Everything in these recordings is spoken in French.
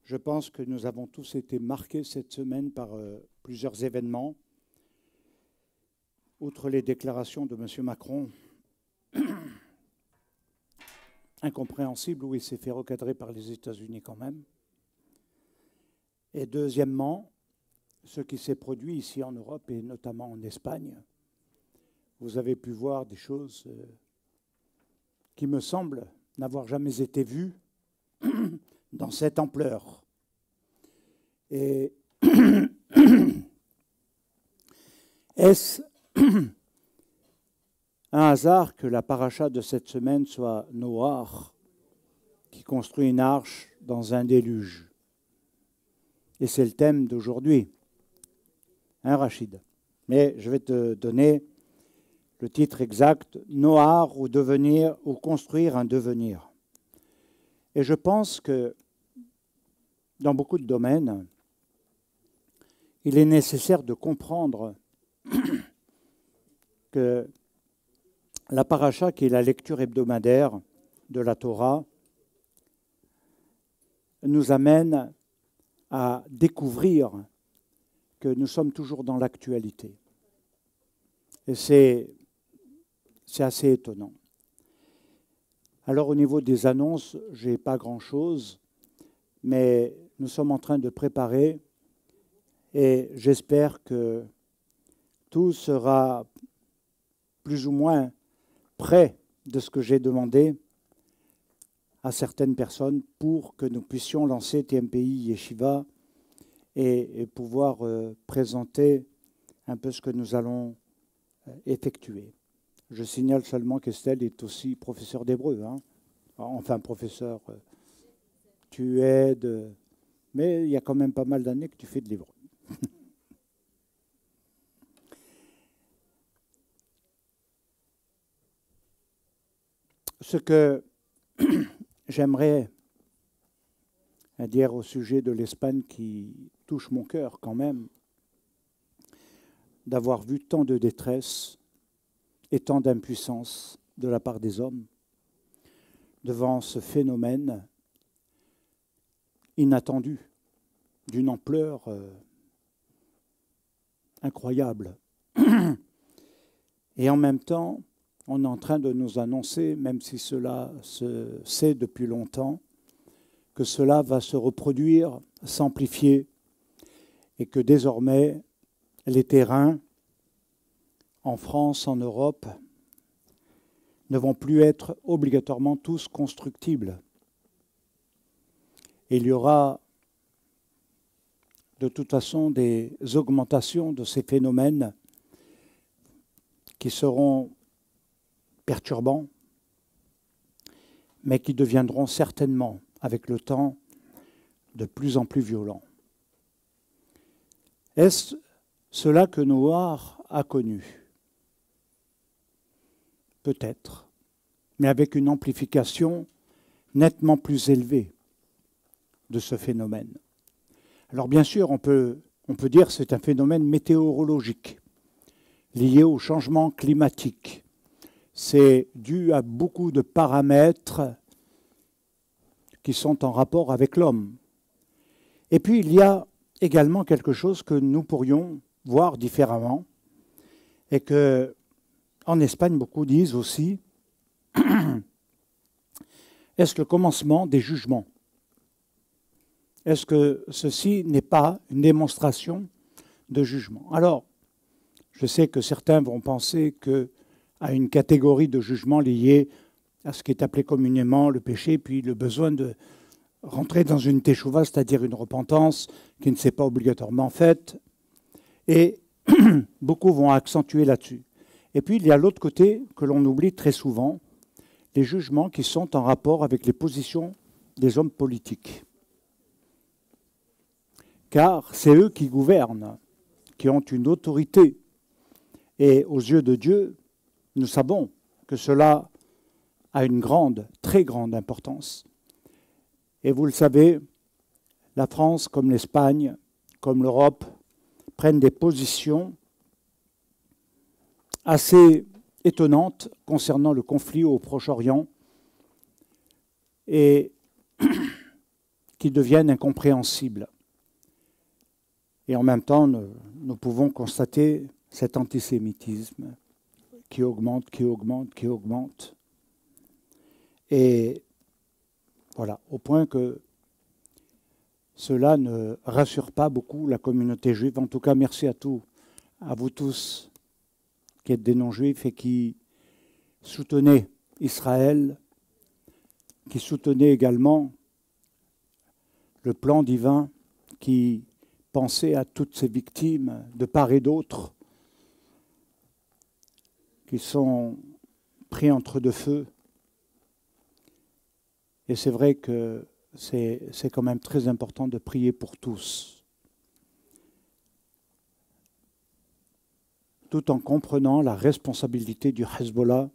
Je pense que nous avons tous été marqués cette semaine par plusieurs événements. Outre les déclarations de M. Macron, incompréhensibles, où il s'est fait recadrer par les États-Unis quand même. Et deuxièmement, ce qui s'est produit ici en Europe et notamment en Espagne. Vous avez pu voir des choses qui me semblent n'avoir jamais été vues dans cette ampleur. Et est-ce un hasard que la paracha de cette semaine soit Noach, qui construit une arche dans un déluge? Et c'est le thème d'aujourd'hui, hein, Rachid? Mais je vais te donner le titre exact, Noach ou devenir, ou construire un devenir. Et je pense que dans beaucoup de domaines, il est nécessaire de comprendre que la paracha, qui est la lecture hebdomadaire de la Torah, nous amène à découvrir que nous sommes toujours dans l'actualité. Et c'est assez étonnant. Alors au niveau des annonces, je n'ai pas grand-chose, mais nous sommes en train de préparer et j'espère que tout sera plus ou moins près de ce que j'ai demandé à certaines personnes pour que nous puissions lancer TMPI Yeshiva et pouvoir présenter un peu ce que nous allons effectuer. Je signale seulement qu'Estelle est aussi professeure d'hébreu, hein. Enfin professeur, tu aides, mais il y a quand même pas mal d'années que tu fais de l'hébreu. Ce que j'aimerais dire au sujet de l'Espagne qui touche mon cœur quand même, d'avoir vu tant de détresse et tant d'impuissance de la part des hommes devant ce phénomène inattendu, d'une ampleur incroyable. Et en même temps, on est en train de nous annoncer, même si cela se sait depuis longtemps, que cela va se reproduire, s'amplifier, et que désormais, les terrains, en France, en Europe, ne vont plus être obligatoirement tous constructibles. Et il y aura de toute façon des augmentations de ces phénomènes qui seront perturbants, mais qui deviendront certainement, avec le temps, de plus en plus violents. Est-ce cela que Noach a connu? Peut-être, mais avec une amplification nettement plus élevée de ce phénomène. Alors bien sûr, on peut dire que c'est un phénomène météorologique lié au changement climatique. C'est dû à beaucoup de paramètres qui sont en rapport avec l'homme. Et puis il y a également quelque chose que nous pourrions voir différemment et que, en Espagne, beaucoup disent aussi, est-ce le commencement des jugements? Est-ce que ceci n'est pas une démonstration de jugement? Alors, je sais que certains vont penser qu'à une catégorie de jugement liée à ce qui est appelé communément le péché, puis le besoin de rentrer dans une teshuva, c'est-à-dire une repentance qui ne s'est pas obligatoirement faite, et beaucoup vont accentuer là-dessus. Et puis, il y a l'autre côté que l'on oublie très souvent, les jugements qui sont en rapport avec les positions des hommes politiques. Car c'est eux qui gouvernent, qui ont une autorité. Et aux yeux de Dieu, nous savons que cela a une grande, très grande importance. Et vous le savez, la France, comme l'Espagne, comme l'Europe, prennent des positions assez étonnantes concernant le conflit au Proche-Orient. Et qui deviennent incompréhensibles. Et en même temps, nous pouvons constater cet antisémitisme qui augmente, qui augmente, qui augmente. Et voilà, au point que cela ne rassure pas beaucoup la communauté juive. En tout cas, merci à vous tous qui êtes des non-juifs et qui soutenez Israël, qui soutenez également le plan divin qui pensait à toutes ces victimes de part et d'autre qui sont pris entre deux feux. Et c'est vrai que c'est quand même très important de prier pour tous, tout en comprenant la responsabilité du Hezbollah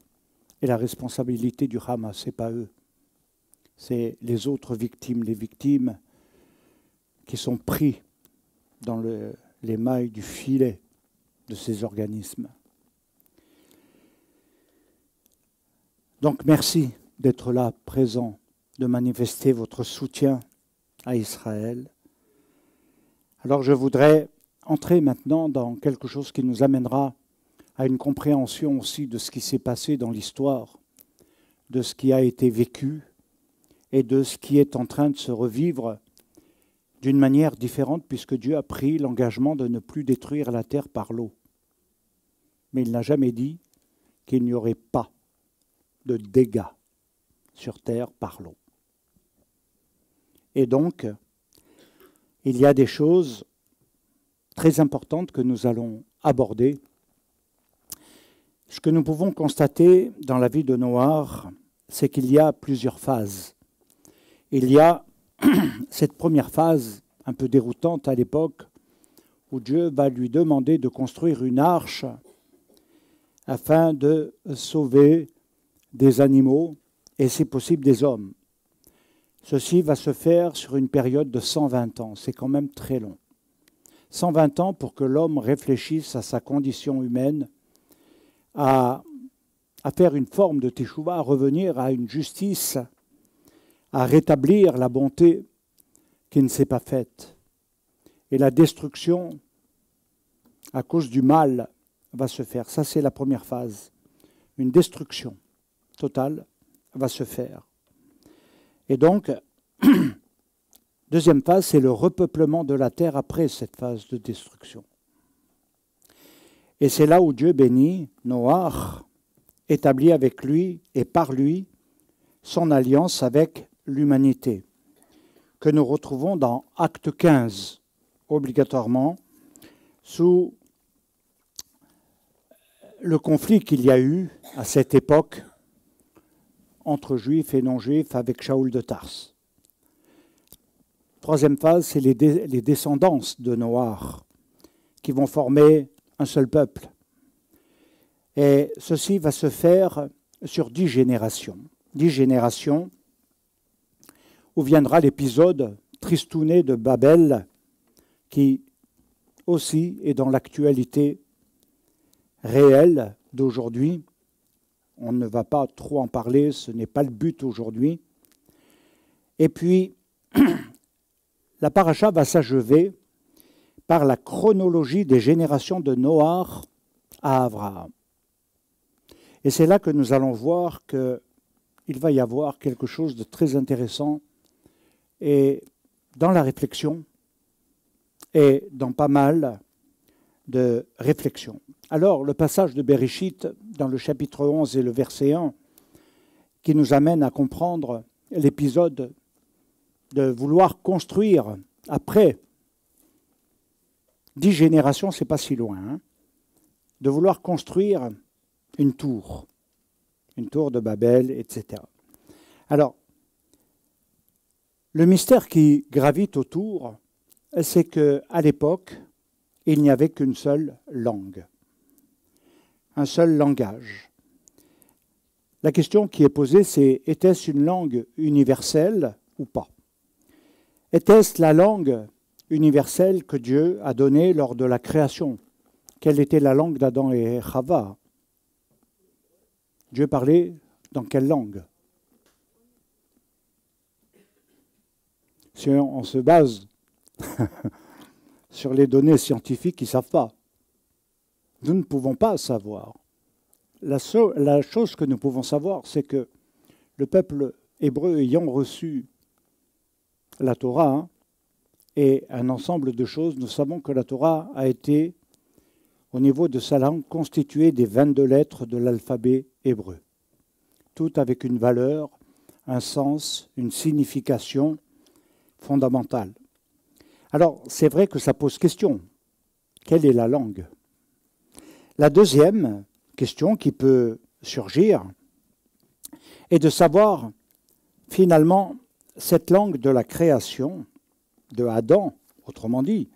et la responsabilité du Hamas. Ce n'est pas eux, c'est les autres victimes, les victimes qui sont pris dans les mailles du filet de ces organismes. Donc merci d'être là, présent, de manifester votre soutien à Israël. Alors je voudrais entrer maintenant dans quelque chose qui nous amènera à une compréhension aussi de ce qui s'est passé dans l'histoire, de ce qui a été vécu et de ce qui est en train de se revivre d'une manière différente, puisque Dieu a pris l'engagement de ne plus détruire la terre par l'eau. Mais il n'a jamais dit qu'il n'y aurait pas de dégâts sur terre par l'eau. Et donc, il y a des choses très importantes que nous allons aborder. Ce que nous pouvons constater dans la vie de Noach, c'est qu'il y a plusieurs phases. Il y a cette première phase, un peu déroutante à l'époque, où Dieu va lui demander de construire une arche afin de sauver des animaux et, si possible, des hommes. Ceci va se faire sur une période de 120 ans. C'est quand même très long. 120 ans pour que l'homme réfléchisse à sa condition humaine, à faire une forme de teshuva, à revenir à une justice, à rétablir la bonté qui ne s'est pas faite. Et la destruction, à cause du mal, va se faire. Ça, c'est la première phase. Une destruction totale va se faire. Et donc, deuxième phase, c'est le repeuplement de la terre après cette phase de destruction. Et c'est là où Dieu bénit Noach, établit avec lui et par lui son alliance avec l'humanité, que nous retrouvons dans Acte 15, obligatoirement, sous le conflit qu'il y a eu à cette époque entre juifs et non-juifs avec Shaoul de Tarse. Troisième phase, c'est les descendances de Noach qui vont former un seul peuple. Et ceci va se faire sur 10 générations. 10 générations où viendra l'épisode tristouné de Babel qui aussi est dans l'actualité réelle d'aujourd'hui. On ne va pas trop en parler, ce n'est pas le but aujourd'hui. Et puis, la paracha va s'achever par la chronologie des générations de Noach à Abraham. Et c'est là que nous allons voir qu'il va y avoir quelque chose de très intéressant et dans la réflexion et dans pas mal de réflexions. Alors, le passage de Bereshit dans le chapitre 11 et le verset 1 qui nous amène à comprendre l'épisode de vouloir construire après 10 générations, c'est pas si loin, hein, de vouloir construire une tour de Babel, etc. Alors, le mystère qui gravite autour, c'est qu'à l'époque, il n'y avait qu'une seule langue, un seul langage. La question qui est posée, c'est était-ce une langue universelle ou pas? Était-ce la langue universelle que Dieu a donnée lors de la création? Quelle était la langue d'Adam et Chava? Dieu parlait dans quelle langue? Si on se base sur les données scientifiques, ils ne savent pas. Nous ne pouvons pas savoir. La chose que nous pouvons savoir, c'est que le peuple hébreu ayant reçu la Torah et un ensemble de choses, nous savons que la Torah a été, au niveau de sa langue, constituée des 22 lettres de l'alphabet hébreu. Toutes avec une valeur, un sens, une signification fondamentale. Alors, c'est vrai que ça pose question. Quelle est la langue? La deuxième question qui peut surgir est de savoir, finalement, cette langue de la création, de Adam, autrement dit,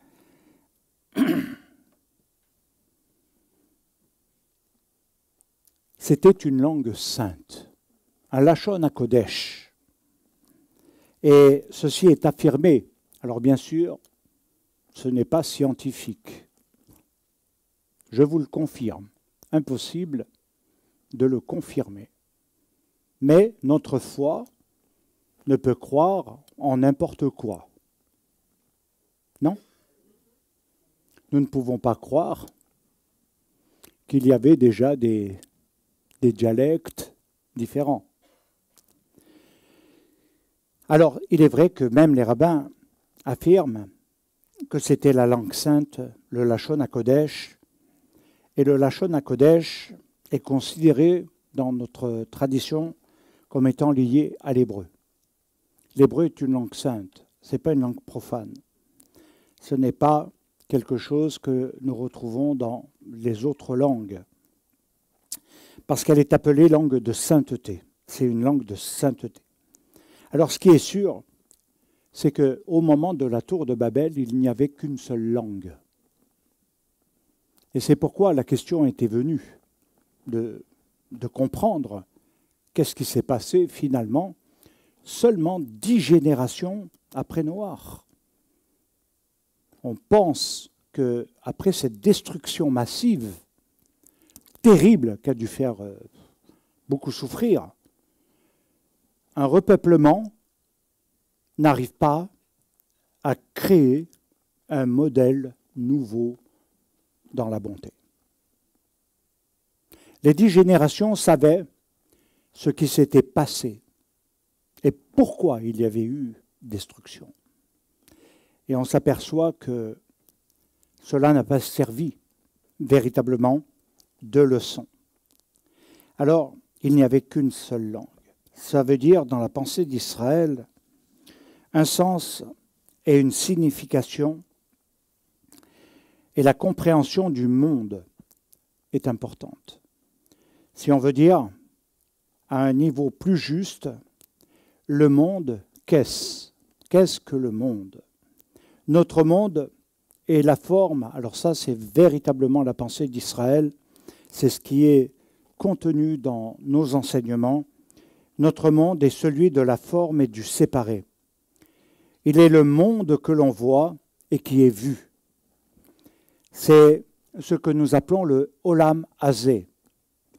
c'était une langue sainte, un Lachon HaKodesh. Et ceci est affirmé. Alors bien sûr, ce n'est pas scientifique. Je vous le confirme. Impossible de le confirmer. Mais notre foi ne peut croire en n'importe quoi. Non? Nous ne pouvons pas croire qu'il y avait déjà des dialectes différents. Alors, il est vrai que même les rabbins affirment que c'était la langue sainte, le Lachon HaKodesh, et le Lachon HaKodesh est considéré dans notre tradition comme étant lié à l'hébreu. L'hébreu est une langue sainte, ce n'est pas une langue profane. Ce n'est pas quelque chose que nous retrouvons dans les autres langues, parce qu'elle est appelée langue de sainteté. C'est une langue de sainteté. Alors ce qui est sûr, c'est qu'au moment de la tour de Babel, il n'y avait qu'une seule langue. Et c'est pourquoi la question était venue de comprendre qu'est-ce qui s'est passé finalement seulement 10 générations après Noach. On pense qu'après cette destruction massive, terrible, qui a dû faire beaucoup souffrir, un repeuplement n'arrive pas à créer un modèle nouveau dans la bonté. Les 10 générations savaient ce qui s'était passé et pourquoi il y avait eu destruction. Et on s'aperçoit que cela n'a pas servi véritablement de leçon. Alors, il n'y avait qu'une seule langue. Ça veut dire, dans la pensée d'Israël, un sens et une signification, et la compréhension du monde est importante. Si on veut dire, à un niveau plus juste, le monde, qu'est-ce? Qu'est-ce que le monde? Notre monde est la forme, alors ça c'est véritablement la pensée d'Israël, c'est ce qui est contenu dans nos enseignements. Notre monde est celui de la forme et du séparé. Il est le monde que l'on voit et qui est vu. C'est ce que nous appelons le Olam Hazé,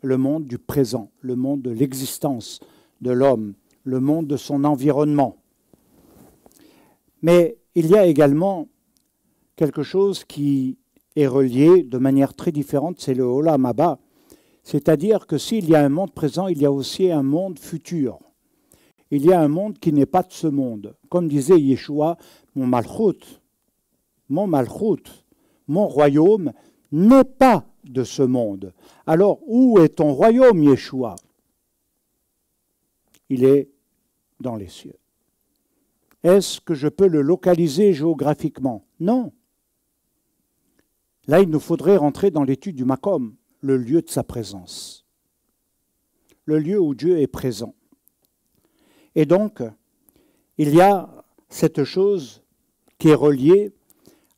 le monde du présent, le monde de l'existence de l'homme, le monde de son environnement. Mais il y a également quelque chose qui est relié de manière très différente, c'est le Olam Haba. C'est-à-dire que s'il y a un monde présent, il y a aussi un monde futur. Il y a un monde qui n'est pas de ce monde. Comme disait Yeshua, mon malchut, mon royaume n'est pas de ce monde. Alors, où est ton royaume, Yeshua? Il est dans les cieux. Est-ce que je peux le localiser géographiquement? Non. Là, il nous faudrait rentrer dans l'étude du Makom, le lieu de sa présence, le lieu où Dieu est présent. Et donc, il y a cette chose qui est reliée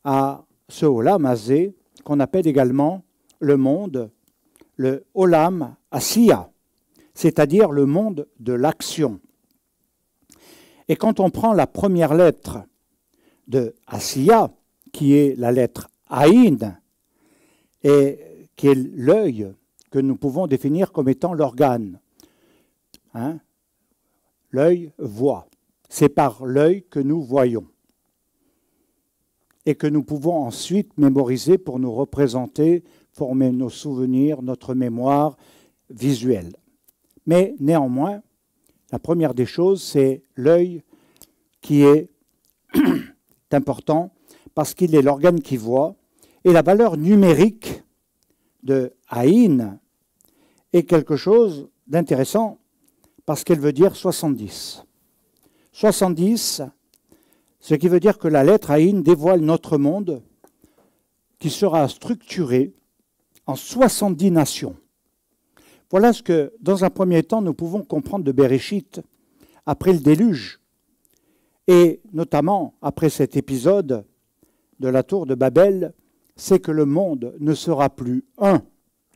à ce Olam Hazé, qu'on appelle également le monde, le Olam Asiya, c'est-à-dire le monde de l'action. Et quand on prend la première lettre de Asiya, qui est la lettre Aïn, et qui est l'œil que nous pouvons définir comme étant l'organe. L'œil voit. c'est par l'œil que nous voyons et que nous pouvons ensuite mémoriser pour nous représenter, former nos souvenirs, notre mémoire visuelle. Mais néanmoins, la première des choses, c'est l'œil qui est important parce qu'il est l'organe qui voit. Et la valeur numérique de Aïn est quelque chose d'intéressant parce qu'elle veut dire 70. 70, ce qui veut dire que la lettre Aïn dévoile notre monde qui sera structuré en 70 nations. Voilà ce que, dans un premier temps, nous pouvons comprendre de Béréchit après le déluge, et notamment après cet épisode de la tour de Babel, c'est que le monde ne sera plus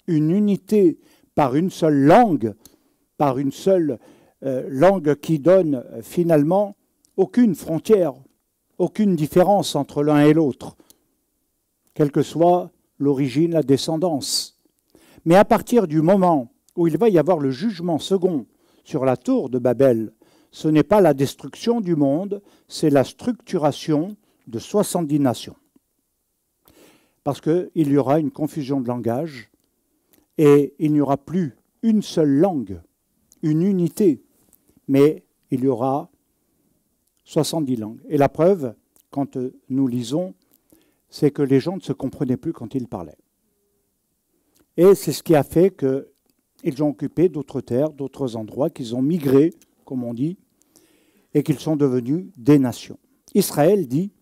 une unité par une seule langue, par une seule langue qui donne finalement aucune frontière, aucune différence entre l'un et l'autre, quelle que soit l'origine, la descendance. Mais à partir du moment où il va y avoir le jugement second sur la tour de Babel, ce n'est pas la destruction du monde, c'est la structuration de 70 nations. Parce qu'il y aura une confusion de langage et il n'y aura plus une seule langue, une unité, mais il y aura 70 langues. Et la preuve, quand nous lisons, c'est que les gens ne se comprenaient plus quand ils parlaient. Et c'est ce qui a fait qu'ils ont occupé d'autres terres, d'autres endroits, qu'ils ont migré, comme on dit, et qu'ils sont devenus des nations. Israël dit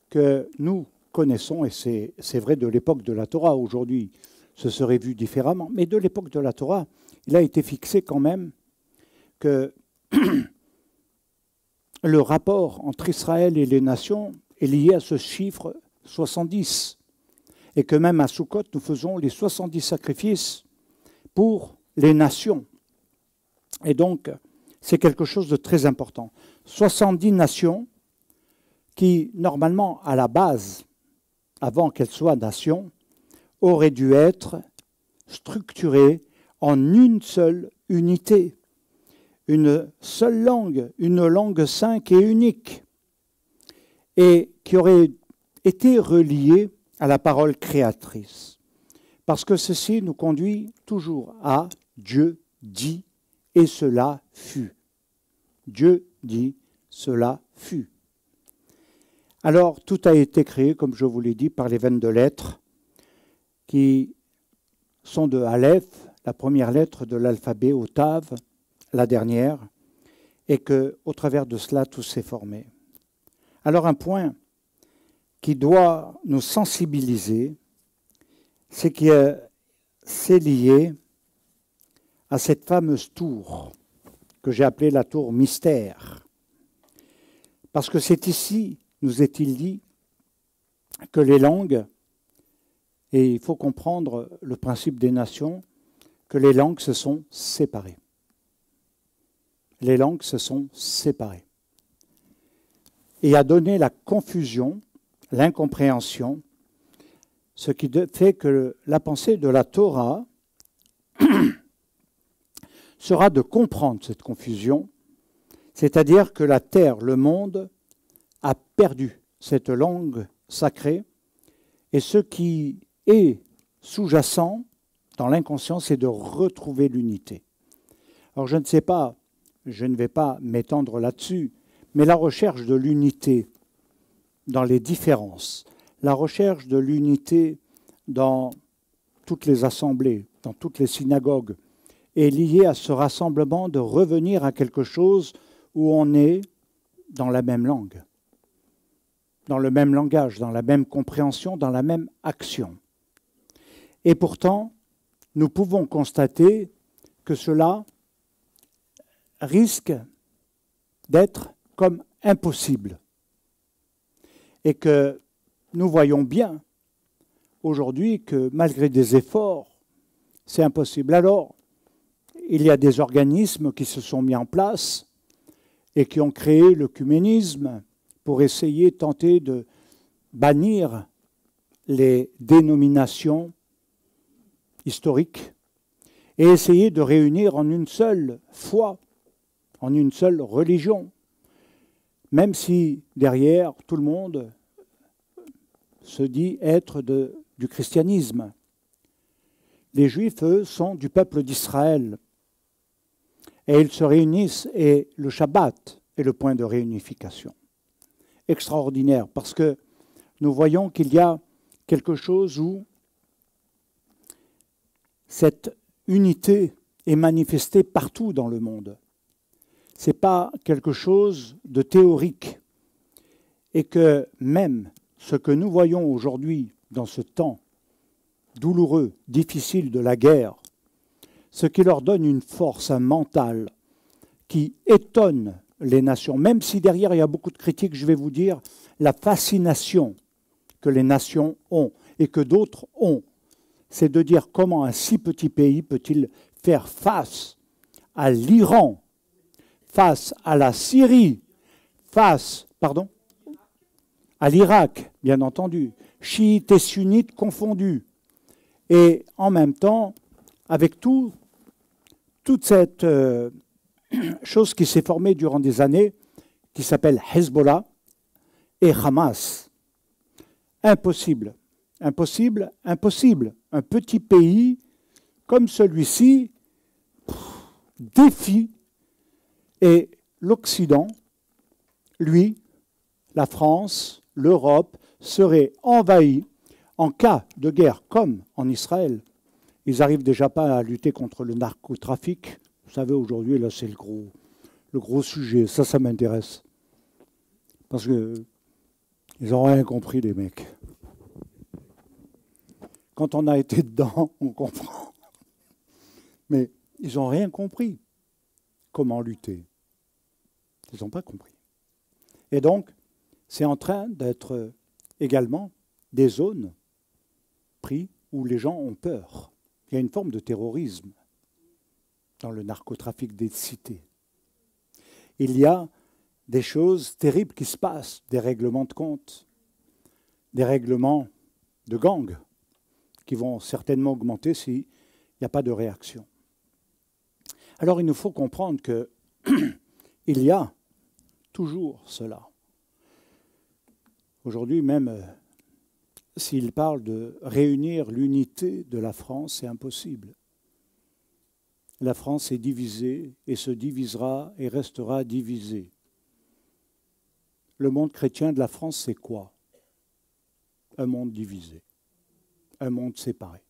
que nous connaissons, et c'est vrai de l'époque de la Torah, aujourd'hui ce serait vu différemment, mais de l'époque de la Torah, il a été fixé quand même que le rapport entre Israël et les nations est lié à ce chiffre 70, et que même à Sukkot, nous faisons les 70 sacrifices pour les nations. Et donc, c'est quelque chose de très important. 70 nations qui, normalement, à la base, avant qu'elles soient nations, auraient dû être structurées en une seule unité, une seule langue, une langue sainte et unique, et qui aurait été reliée à la parole créatrice. Parce que ceci nous conduit toujours à Dieu dit, et cela fut. Dieu dit, cela fut. Alors, tout a été créé, comme je vous l'ai dit, par les 22 lettres qui sont de Aleph, la première lettre de l'alphabet, au Tav, la dernière, et qu'au travers de cela, tout s'est formé. Alors, un point qui doit nous sensibiliser, c'est que c'est lié à cette fameuse tour que j'ai appelée la tour mystère. Parce que c'est ici, nous est-il dit, que les langues, et il faut comprendre le principe des nations, que les langues se sont séparées. Les langues se sont séparées. Et a donné la confusion, l'incompréhension, ce qui fait que la pensée de la Torah sera de comprendre cette confusion, c'est-à-dire que la terre, le monde, a perdu cette langue sacrée, et ce qui est sous-jacent dans l'inconscient, c'est de retrouver l'unité. Alors je ne sais pas, je ne vais pas m'étendre là-dessus, mais la recherche de l'unité dans les différences, la recherche de l'unité dans toutes les assemblées, dans toutes les synagogues, est liée à ce rassemblement de revenir à quelque chose où on est dans la même langue, dans le même langage, dans la même compréhension, dans la même action. Et pourtant, nous pouvons constater que cela risque d'être comme impossible. Et que nous voyons bien aujourd'hui que malgré des efforts, c'est impossible. Alors, il y a des organismes qui se sont mis en place et qui ont créé l'œcuménisme pour essayer, tenter de bannir les dénominations historiques et essayer de réunir en une seule foi, en une seule religion, même si derrière, tout le monde se dit être du christianisme. Les Juifs, eux, sont du peuple d'Israël. Et ils se réunissent, et le Shabbat est le point de réunification. Extraordinaire, parce que nous voyons qu'il y a quelque chose où cette unité est manifestée partout dans le monde. Ce n'est pas quelque chose de théorique. Et que même ce que nous voyons aujourd'hui dans ce temps douloureux, difficile de la guerre, ce qui leur donne une force, un mental qui étonne les nations, même si derrière il y a beaucoup de critiques, je vais vous dire la fascination que les nations ont et que d'autres ont, c'est de dire comment un si petit pays peut-il faire face à l'Iran, face à la Syrie, face, à l'Irak, bien entendu, chiites et sunnites confondus, et en même temps, avec toute cette chose qui s'est formée durant des années, qui s'appelle Hezbollah et Hamas. Impossible, impossible, impossible. Un petit pays comme celui-ci défie, et l'Occident, lui, la France, l'Europe, serait envahis en cas de guerre comme en Israël. Ils n'arrivent déjà pas à lutter contre le narcotrafic. Vous savez, aujourd'hui, là, c'est le gros sujet. Ça m'intéresse. Parce qu'ils n'ont rien compris, les mecs. Quand on a été dedans, on comprend. Mais ils n'ont rien compris. Comment lutter? Ils n'ont pas compris. Et donc, c'est en train d'être également des zones prises où les gens ont peur. Il y a une forme de terrorisme dans le narcotrafic des cités. Il y a des choses terribles qui se passent, des règlements de compte, des règlements de gangs qui vont certainement augmenter s'il n'y a pas de réaction. Alors il nous faut comprendre qu'il y a toujours cela. Aujourd'hui même, s'il parle de réunir l'unité de la France, c'est impossible. La France est divisée et se divisera et restera divisée. Le monde chrétien de la France, c'est quoi? Un monde divisé, un monde séparé.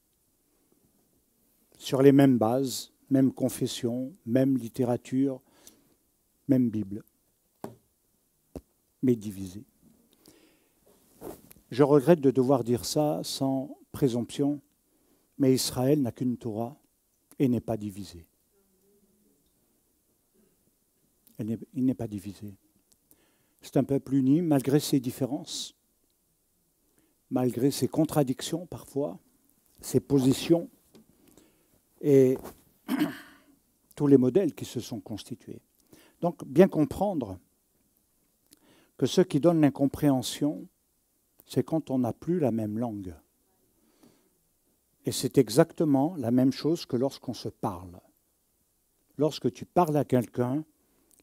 Sur les mêmes bases, même confession, même littérature, même Bible, mais divisé. Je regrette de devoir dire ça sans présomption, mais Israël n'a qu'une Torah et n'est pas divisé. Il n'est pas divisé. C'est un peuple uni malgré ses différences, malgré ses contradictions parfois, ses positions et tous les modèles qui se sont constitués. Donc, bien comprendre que ce qui donne l'incompréhension, c'est quand on n'a plus la même langue. Et c'est exactement la même chose que lorsqu'on se parle. Lorsque tu parles à quelqu'un,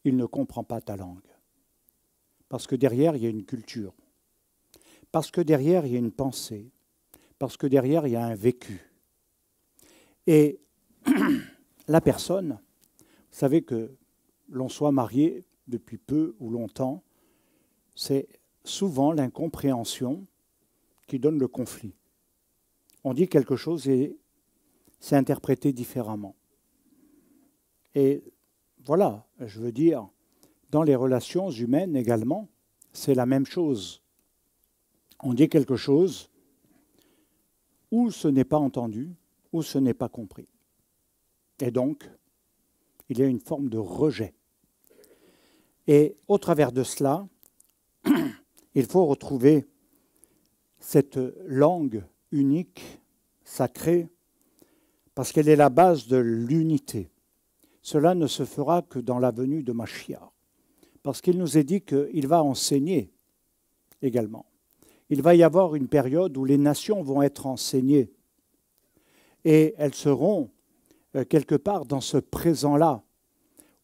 il ne comprend pas ta langue. Parce que derrière, il y a une culture. Parce que derrière, il y a une pensée. Parce que derrière, il y a un vécu. Et la personne, vous savez que l'on soit marié depuis peu ou longtemps, c'est souvent l'incompréhension qui donne le conflit. On dit quelque chose et c'est interprété différemment. Et voilà, je veux dire, dans les relations humaines également, c'est la même chose. On dit quelque chose ou ce n'est pas entendu, ou ce n'est pas compris. Et donc, il y a une forme de rejet. Et au travers de cela, il faut retrouver cette langue unique, sacrée, parce qu'elle est la base de l'unité. Cela ne se fera que dans la venue de Mashiach, parce qu'il nous est dit qu'il va enseigner également. Il va y avoir une période où les nations vont être enseignées, et elles seront quelque part dans ce présent-là,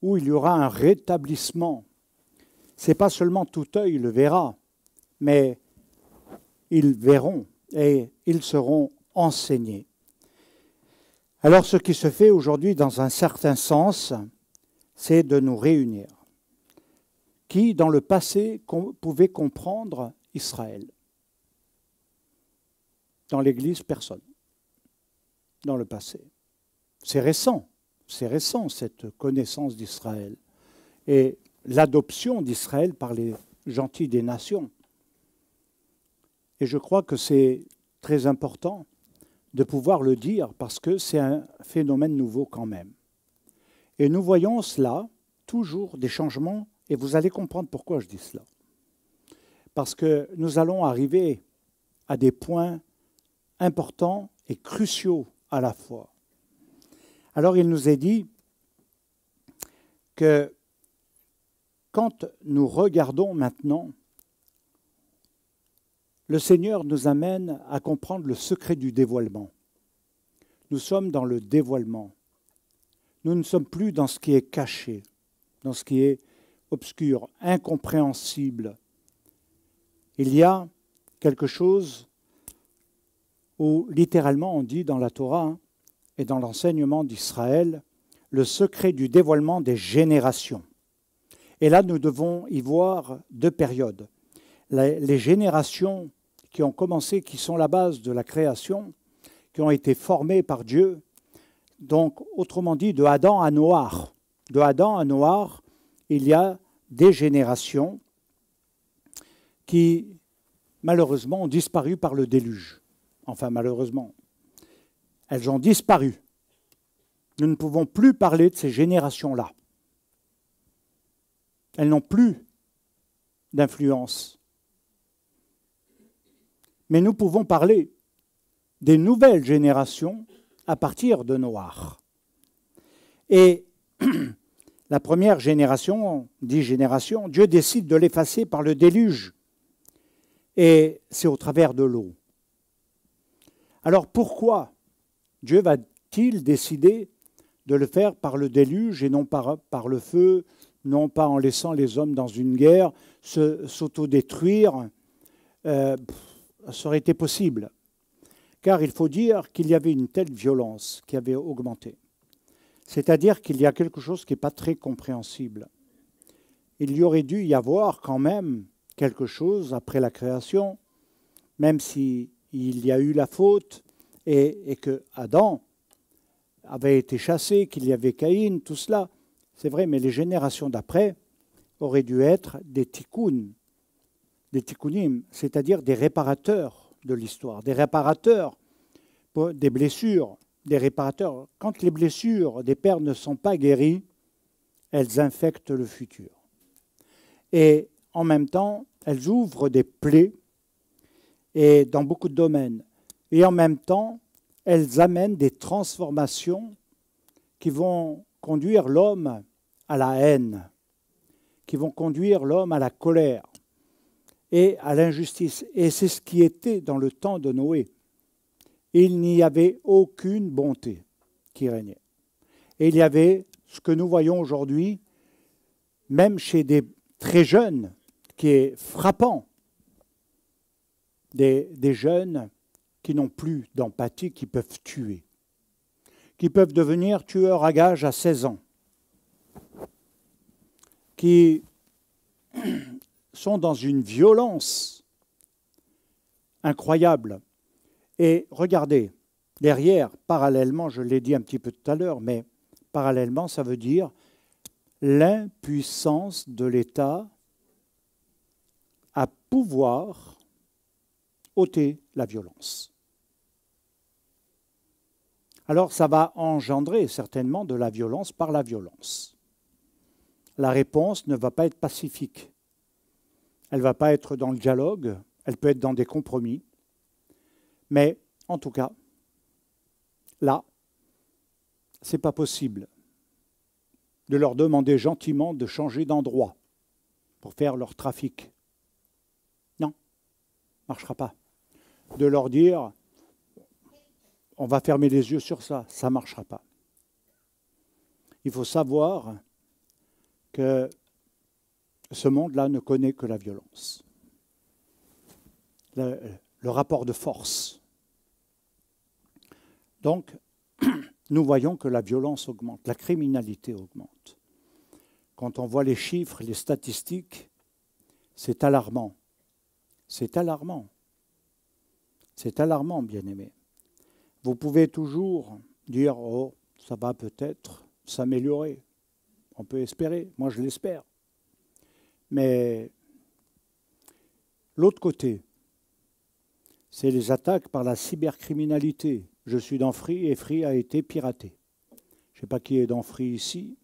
où il y aura un rétablissement. c'est pas seulement tout œil le verra, mais ils verront et ils seront enseignés. Alors ce qui se fait aujourd'hui dans un certain sens, c'est de nous réunir. Qui, dans le passé, pouvait comprendre Israël? Dans l'Église, personne. Dans le passé. C'est récent cette connaissance d'Israël et l'adoption d'Israël par les gentils des nations. Et je crois que c'est très important de pouvoir le dire parce que c'est un phénomène nouveau quand même. Et nous voyons cela, toujours des changements, et vous allez comprendre pourquoi je dis cela. Parce que nous allons arriver à des points importants et cruciaux à la fois. Alors il nous est dit que quand nous regardons maintenant, le Seigneur nous amène à comprendre le secret du dévoilement. Nous sommes dans le dévoilement. Nous ne sommes plus dans ce qui est caché, dans ce qui est obscur, incompréhensible. Il y a quelque chose où littéralement on dit dans la Torah et dans l'enseignement d'Israël, le secret du dévoilement des générations. Et là, nous devons y voir deux périodes. Les générations qui ont commencé, qui sont la base de la création, qui ont été formées par Dieu, donc autrement dit, de Adam à Noach. De Adam à Noach, il y a des générations qui, malheureusement, ont disparu par le déluge. Enfin, malheureusement, elles ont disparu. Nous ne pouvons plus parler de ces générations-là. Elles n'ont plus d'influence. Mais nous pouvons parler des nouvelles générations à partir de Noach. Et la première génération, 10 générations, Dieu décide de l'effacer par le déluge. Et c'est au travers de l'eau. Alors pourquoi Dieu va-t-il décider de le faire par le déluge et non par le feu, non pas en laissant les hommes dans une guerre s'autodétruire? Ça aurait été possible. Car il faut dire qu'il y avait une telle violence qui avait augmenté. C'est-à-dire qu'il y a quelque chose qui n'est pas très compréhensible. Il y aurait dû y avoir quand même quelque chose après la création, même s'il y a eu la faute et que Adam avait été chassé, qu'il y avait Caïn, tout cela. C'est vrai, mais les générations d'après auraient dû être des tikkuns, des tikkunim, c'est-à-dire des réparateurs de l'histoire, des réparateurs des blessures, des réparateurs. Quand les blessures des pères ne sont pas guéries, elles infectent le futur. Et en même temps, elles ouvrent des plaies et dans beaucoup de domaines. Et en même temps, elles amènent des transformations qui vont conduire l'homme à la haine, qui vont conduire l'homme à la colère et à l'injustice. Et c'est ce qui était dans le temps de Noé. Il n'y avait aucune bonté qui régnait. Et il y avait ce que nous voyons aujourd'hui, même chez des très jeunes, qui est frappant, des jeunes qui n'ont plus d'empathie, qui peuvent tuer, qui peuvent devenir tueurs à gages à 16 ans, qui sont dans une violence incroyable. Et regardez, derrière, parallèlement, je l'ai dit un petit peu tout à l'heure, mais parallèlement, ça veut dire l'impuissance de l'État à pouvoir ôter la violence. Alors ça va engendrer certainement de la violence par la violence. La réponse ne va pas être pacifique. Elle ne va pas être dans le dialogue, elle peut être dans des compromis. Mais en tout cas, là, ce n'est pas possible de leur demander gentiment de changer d'endroit pour faire leur trafic. Non, ça ne marchera pas. De leur dire, on va fermer les yeux sur ça, ça ne marchera pas. Il faut savoir que ce monde-là ne connaît que la violence. Le rapport de force. Donc, nous voyons que la violence augmente, la criminalité augmente. Quand on voit les chiffres, les statistiques, c'est alarmant. C'est alarmant. C'est alarmant, bien-aimés. Vous pouvez toujours dire, oh, ça va peut-être s'améliorer. On peut espérer, moi je l'espère. Mais l'autre côté, c'est les attaques par la cybercriminalité. Je suis dans Free et Free a été piraté. Je ne sais pas qui est dans Free ici.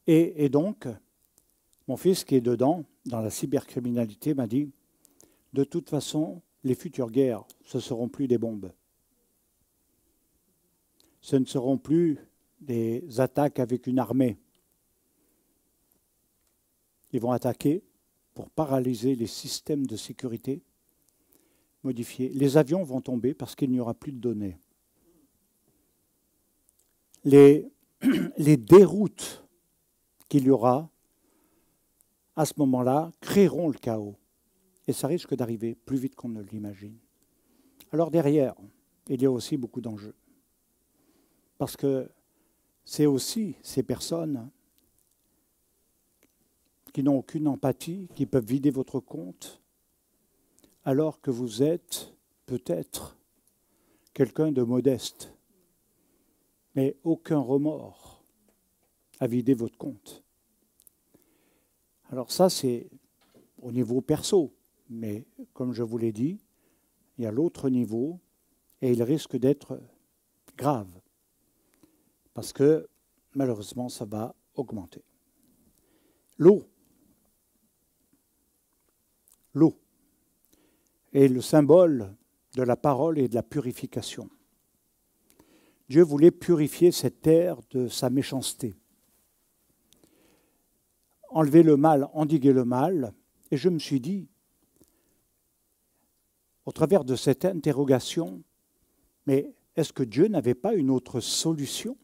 Et donc, mon fils qui est dedans, dans la cybercriminalité, m'a dit, de toute façon, les futures guerres, ce ne seront plus des bombes. Ce ne seront plus des attaques avec une armée. Ils vont attaquer pour paralyser les systèmes de sécurité, modifier. Les avions vont tomber parce qu'il n'y aura plus de données. Les déroutes qu'il y aura à ce moment-là créeront le chaos. Et ça risque d'arriver plus vite qu'on ne l'imagine. Alors derrière, il y a aussi beaucoup d'enjeux. Parce que c'est aussi ces personnes qui n'ont aucune empathie, qui peuvent vider votre compte, alors que vous êtes peut-être quelqu'un de modeste, mais aucun remords à vider votre compte. Alors ça, c'est au niveau perso, mais comme je vous l'ai dit, il y a l'autre niveau, et il risque d'être grave, parce que malheureusement, ça va augmenter. L'eau est le symbole de la parole et de la purification. Dieu voulait purifier cette terre de sa méchanceté. Enlever le mal, endiguer le mal. Et je me suis dit, au travers de cette interrogation, mais est-ce que Dieu n'avait pas une autre solution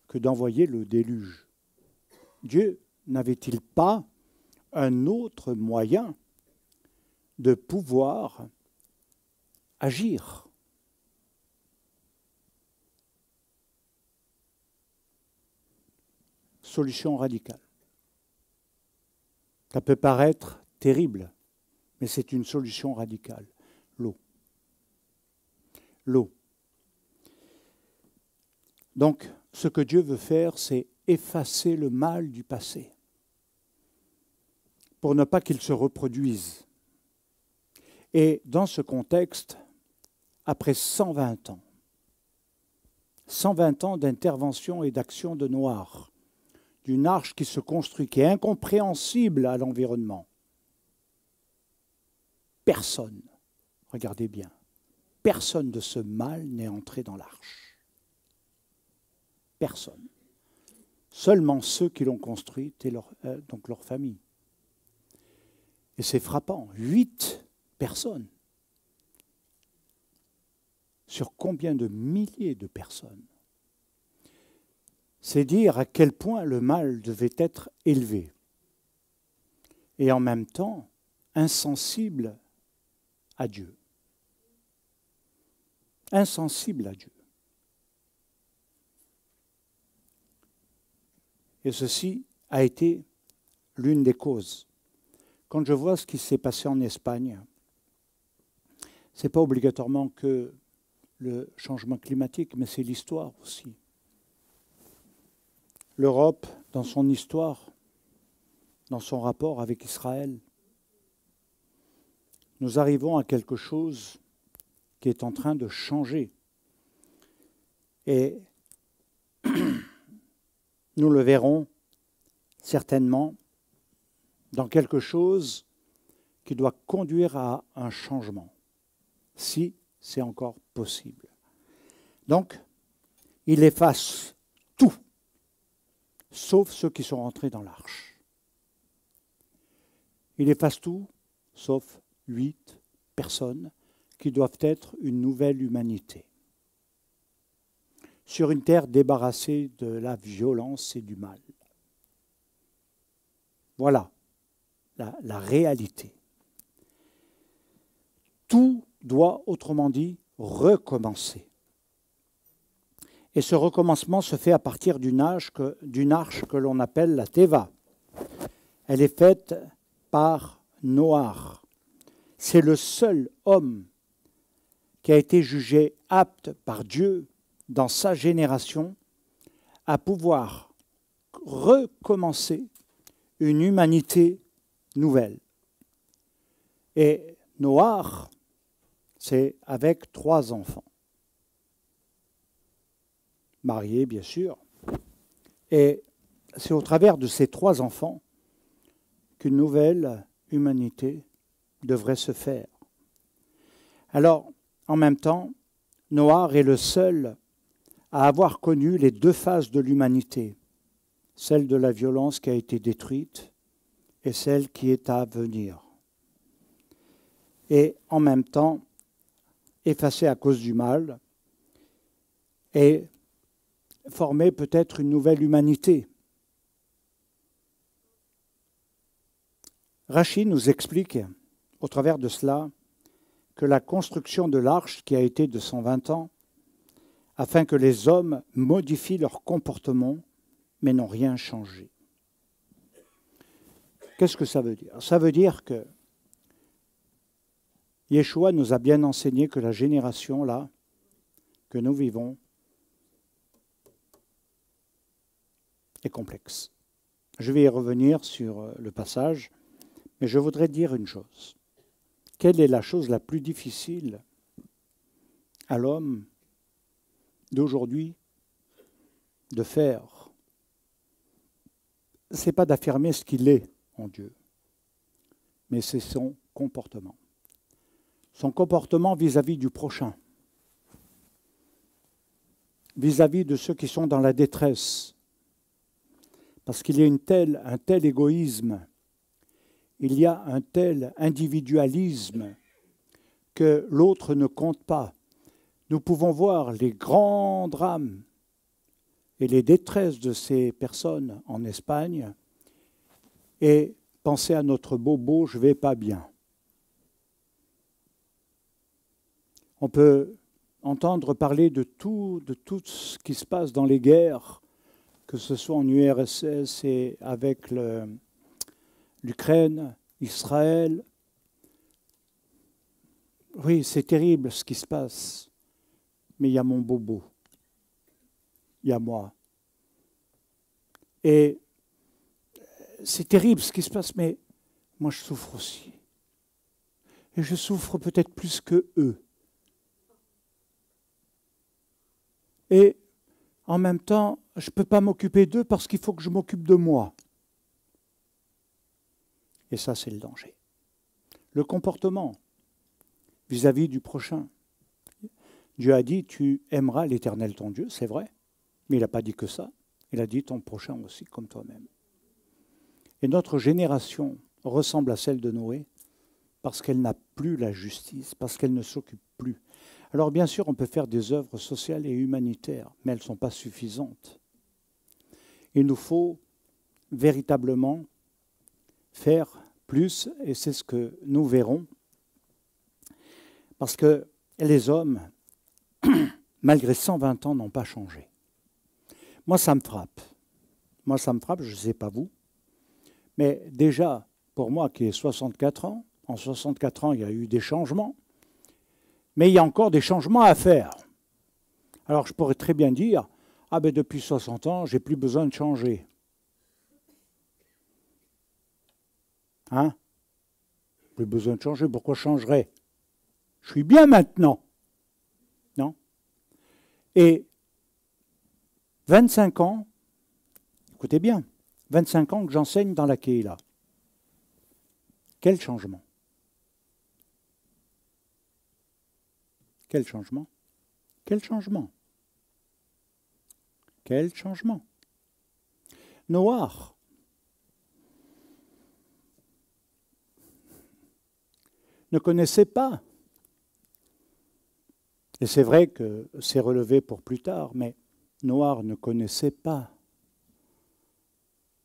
que d'envoyer le déluge? Dieu n'avait-il pas un autre moyen de pouvoir agir? Solution radicale. Ça peut paraître terrible, mais c'est une solution radicale. L'eau. L'eau. Donc, ce que Dieu veut faire, c'est effacer le mal du passé pour ne pas qu'il se reproduise. Et dans ce contexte, après 120 ans d'intervention et d'action de Noir, d'une arche qui se construit, qui est incompréhensible à l'environnement, personne, regardez bien, personne de ce mal n'est entré dans l'arche. Personne. Seulement ceux qui l'ont construite et donc leur famille. Et c'est frappant, 8 personnes. Sur combien de milliers de personnes? C'est dire à quel point le mal devait être élevé. Et en même temps, insensible à Dieu. Insensible à Dieu. Et ceci a été l'une des causes. Quand je vois ce qui s'est passé en Espagne, ce n'est pas obligatoirement que le changement climatique, mais c'est l'histoire aussi. L'Europe, dans son histoire, dans son rapport avec Israël, nous arrivons à quelque chose qui est en train de changer. Et nous le verrons certainement dans quelque chose qui doit conduire à un changement, si c'est encore possible. Donc, il efface tout, sauf ceux qui sont rentrés dans l'arche. Il efface tout, sauf 8 personnes qui doivent être une nouvelle humanité. sur une terre débarrassée de la violence et du mal. Voilà la réalité. Tout doit, autrement dit, recommencer. Et ce recommencement se fait à partir d'une arche que l'on appelle la Teva. Elle est faite par Noach. C'est le seul homme qui a été jugé apte par Dieu dans sa génération à pouvoir recommencer une humanité nouvelle. Et Noach, c'est avec 3 enfants. Mariés, bien sûr. Et c'est au travers de ces 3 enfants qu'une nouvelle humanité devrait se faire. Alors, en même temps, Noach est le seul à avoir connu les 2 phases de l'humanité, celle de la violence qui a été détruite et celle qui est à venir. Et en même temps, effacée à cause du mal, et former peut-être une nouvelle humanité. Rachi nous explique, au travers de cela, que la construction de l'arche, qui a été de 120 ans, afin que les hommes modifient leur comportement, mais n'ont rien changé. Qu'est-ce que ça veut dire? Ça veut dire que Yeshua nous a bien enseigné que la génération, là, que nous vivons, est complexe. Je vais y revenir sur le passage, mais je voudrais dire une chose. Quelle est la chose la plus difficile à l'homme d'aujourd'hui de faire? Ce n'est pas d'affirmer ce qu'il est en Dieu, mais c'est son comportement. Son comportement vis-à-vis du prochain, vis-à-vis de ceux qui sont dans la détresse. Parce qu'il y a un tel égoïsme, il y a un tel individualisme que l'autre ne compte pas. Nous pouvons voir les grands drames et les détresses de ces personnes en Espagne et penser à notre bobo, je ne vais pas bien. On peut entendre parler de tout ce qui se passe dans les guerres, que ce soit en URSS et avec l'Ukraine, Israël. Oui, c'est terrible ce qui se passe, mais il y a mon bobo, il y a moi. Et c'est terrible ce qui se passe, mais moi je souffre aussi. Et je souffre peut-être plus que eux. Et en même temps, je ne peux pas m'occuper d'eux parce qu'il faut que je m'occupe de moi. Et ça, c'est le danger. Le comportement vis-à-vis du prochain. Dieu a dit, tu aimeras l'Éternel ton Dieu, c'est vrai, mais il n'a pas dit que ça. Il a dit ton prochain aussi comme toi-même. Et notre génération ressemble à celle de Noé parce qu'elle n'a plus la justice, parce qu'elle ne s'occupe plus. Alors bien sûr, on peut faire des œuvres sociales et humanitaires, mais elles ne sont pas suffisantes. Il nous faut véritablement faire plus, et c'est ce que nous verrons, parce que les hommes, malgré 120 ans, n'ont pas changé. Moi, ça me frappe. Moi, ça me frappe, je ne sais pas vous, mais déjà, pour moi qui ai 64 ans, en 64 ans, il y a eu des changements, mais il y a encore des changements à faire. Alors je pourrais très bien dire, ah ben depuis 60 ans, j'ai plus besoin de changer. Hein? Plus besoin de changer, pourquoi je changerais? Je suis bien maintenant. Non? Et 25 ans, écoutez bien, 25 ans que j'enseigne dans la Keila. Quel changement? Quel changement? Quel changement? Quel changement? Noach ne connaissait pas, et c'est vrai que c'est relevé pour plus tard, mais Noé ne connaissait pas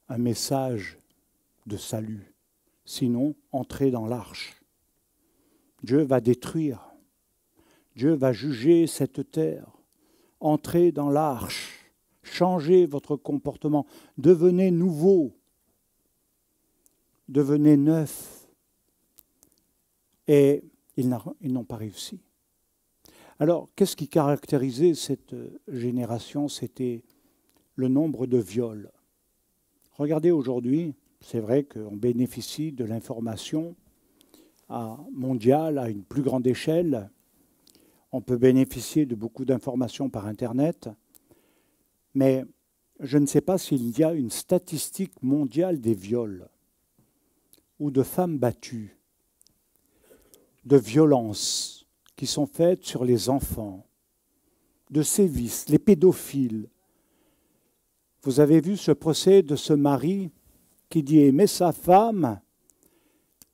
un message de salut, sinon entrer dans l'arche. Dieu va détruire, Dieu va juger cette terre. Entrez dans l'arche, changez votre comportement, devenez nouveau, devenez neuf. Et ils n'ont pas réussi. Alors, qu'est-ce qui caractérisait cette génération? C'était le nombre de viols. Regardez aujourd'hui, c'est vrai qu'on bénéficie de l'information mondiale à une plus grande échelle. On peut bénéficier de beaucoup d'informations par Internet, mais je ne sais pas s'il y a une statistique mondiale des viols ou de femmes battues, de violences qui sont faites sur les enfants, de sévices, les pédophiles. Vous avez vu ce procès de ce mari qui dit aimer sa femme,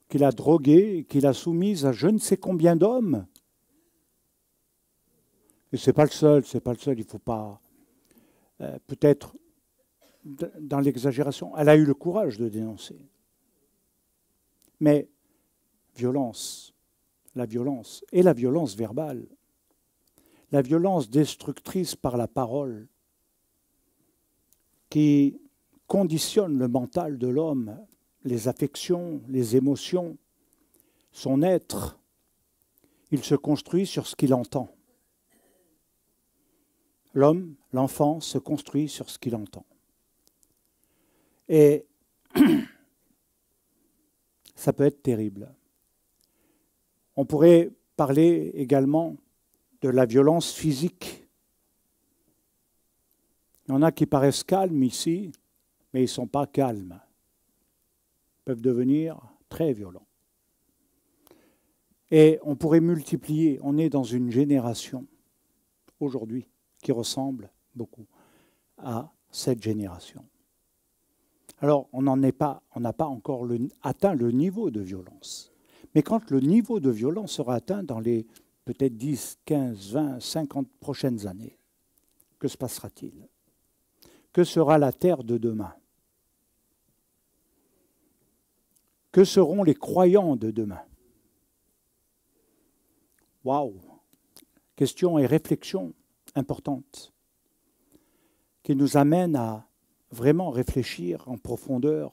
qu'il a droguée, qu'il a soumise à je ne sais combien d'hommes. Et ce n'est pas le seul, il ne faut pas, peut-être dans l'exagération. Elle a eu le courage de dénoncer. Mais violence, la violence, et la violence verbale, la violence destructrice par la parole, qui conditionne le mental de l'homme, les affections, les émotions, son être. Il se construit sur ce qu'il entend. L'homme, l'enfant, se construit sur ce qu'il entend. Et ça peut être terrible. On pourrait parler également de la violence physique. Il y en a qui paraissent calmes ici, mais ils ne sont pas calmes. Ils peuvent devenir très violents. Et on pourrait multiplier. On est dans une génération, aujourd'hui, qui ressemble beaucoup à cette génération. Alors, on n'a pas encore atteint le niveau de violence. Mais quand le niveau de violence sera atteint dans les peut-être 10, 15, 20, 50 prochaines années, que se passera-t-il? Que sera la terre de demain? Que seront les croyants de demain? Waouh! Question et réflexion importante qui nous amène à vraiment réfléchir en profondeur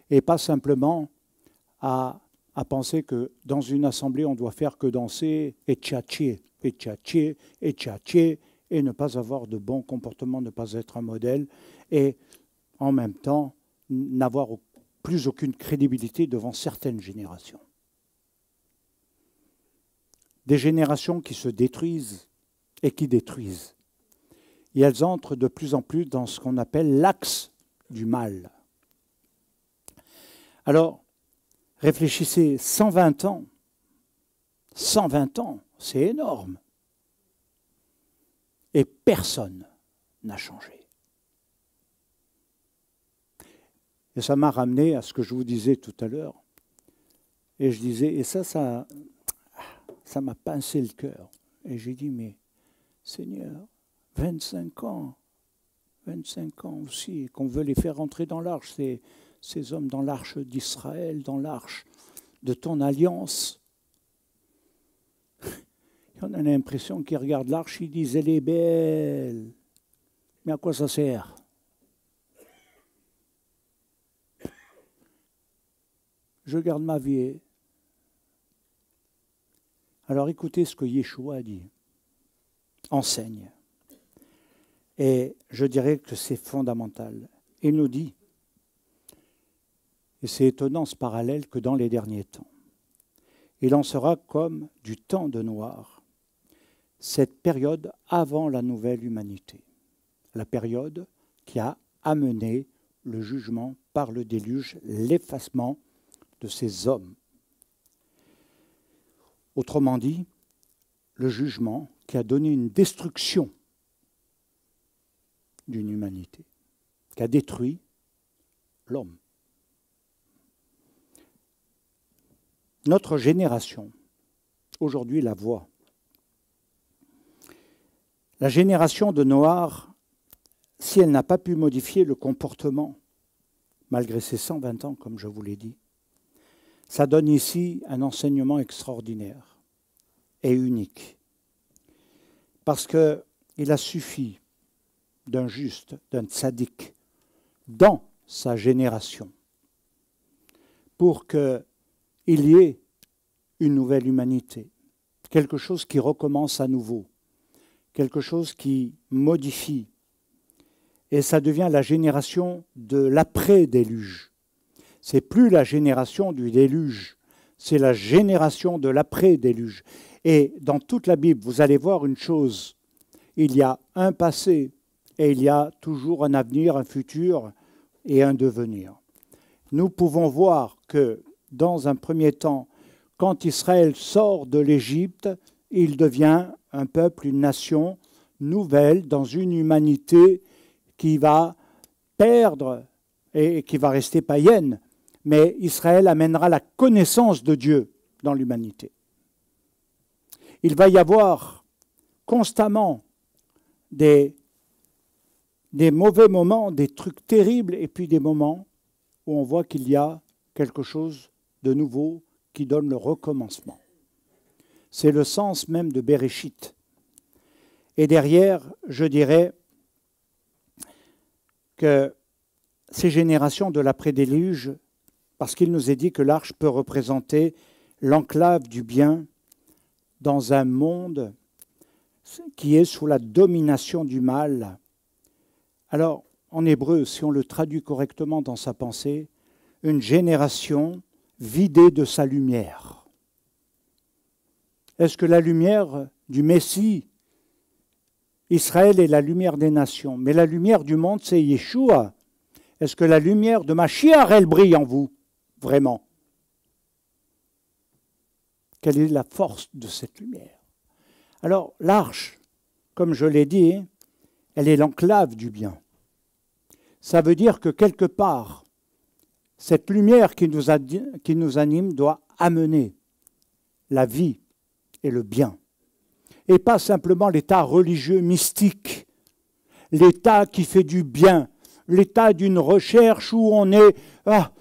et pas simplement à penser que dans une assemblée, on doit faire que danser et tchatcher, et tchatcher, et tchatcher, et ne pas avoir de bons comportements, ne pas être un modèle, et en même temps n'avoir plus aucune crédibilité devant certaines générations. Des générations qui se détruisent et qui détruisent. Et elles entrent de plus en plus dans ce qu'on appelle l'axe du mal. Alors, réfléchissez, 120 ans, c'est énorme. Et personne n'a changé. Et ça m'a ramené à ce que je vous disais tout à l'heure. Et je disais, et ça m'a pincé le cœur. Et j'ai dit, mais Seigneur, 25 ans aussi, qu'on veut les faire rentrer dans l'arche, ces hommes dans l'arche d'Israël, dans l'arche de ton alliance. On a l'impression qu'ils regardent l'arche, ils disent, elle est belle. Mais à quoi ça sert? Je garde ma vie. Alors écoutez ce que Yeshua dit. Enseigne. Et je dirais que c'est fondamental. Il nous dit, et c'est étonnant ce parallèle, que dans les derniers temps, il en sera comme du temps de Noé, cette période avant la nouvelle humanité, la période qui a amené le jugement par le déluge, l'effacement de ces hommes. Autrement dit, le jugement qui a donné une destruction d'une humanité, qui a détruit l'homme. Notre génération, aujourd'hui, la voit. La génération de Noach, si elle n'a pas pu modifier le comportement, malgré ses 120 ans, comme je vous l'ai dit, ça donne ici un enseignement extraordinaire et unique. Parce qu'il a suffi d'un juste, d'un tzaddik, dans sa génération, pour qu'il y ait une nouvelle humanité, quelque chose qui recommence à nouveau, quelque chose qui modifie. Et ça devient la génération de l'après-déluge. C'est plus la génération du déluge, c'est la génération de l'après-déluge. Et dans toute la Bible, vous allez voir une chose, il y a un passé et il y a toujours un avenir, un futur et un devenir. Nous pouvons voir que dans un premier temps, quand Israël sort de l'Égypte, il devient un peuple, une nation nouvelle dans une humanité qui va perdre et qui va rester païenne, mais Israël amènera la connaissance de Dieu dans l'humanité. Il va y avoir constamment des mauvais moments, des trucs terribles, et puis des moments où on voit qu'il y a quelque chose de nouveau qui donne le recommencement. C'est le sens même de Bereshit. Et derrière, je dirais que ces générations de l'après-déluge, parce qu'il nous est dit que l'arche peut représenter l'enclave du bien dans un monde qui est sous la domination du mal. Alors, en hébreu, si on le traduit correctement dans sa pensée, une génération vidée de sa lumière. Est-ce que la lumière du Messie, Israël est la lumière des nations, mais la lumière du monde, c'est Yeshua. Est-ce que la lumière de Mashiach, elle brille en vous, vraiment? Quelle est la force de cette lumière? Alors, l'arche, comme je l'ai dit, elle est l'enclave du bien. Ça veut dire que quelque part, cette lumière qui nous anime doit amener la vie et le bien. Et pas simplement l'état religieux mystique, l'état qui fait du bien, l'état d'une recherche où on est « Ah,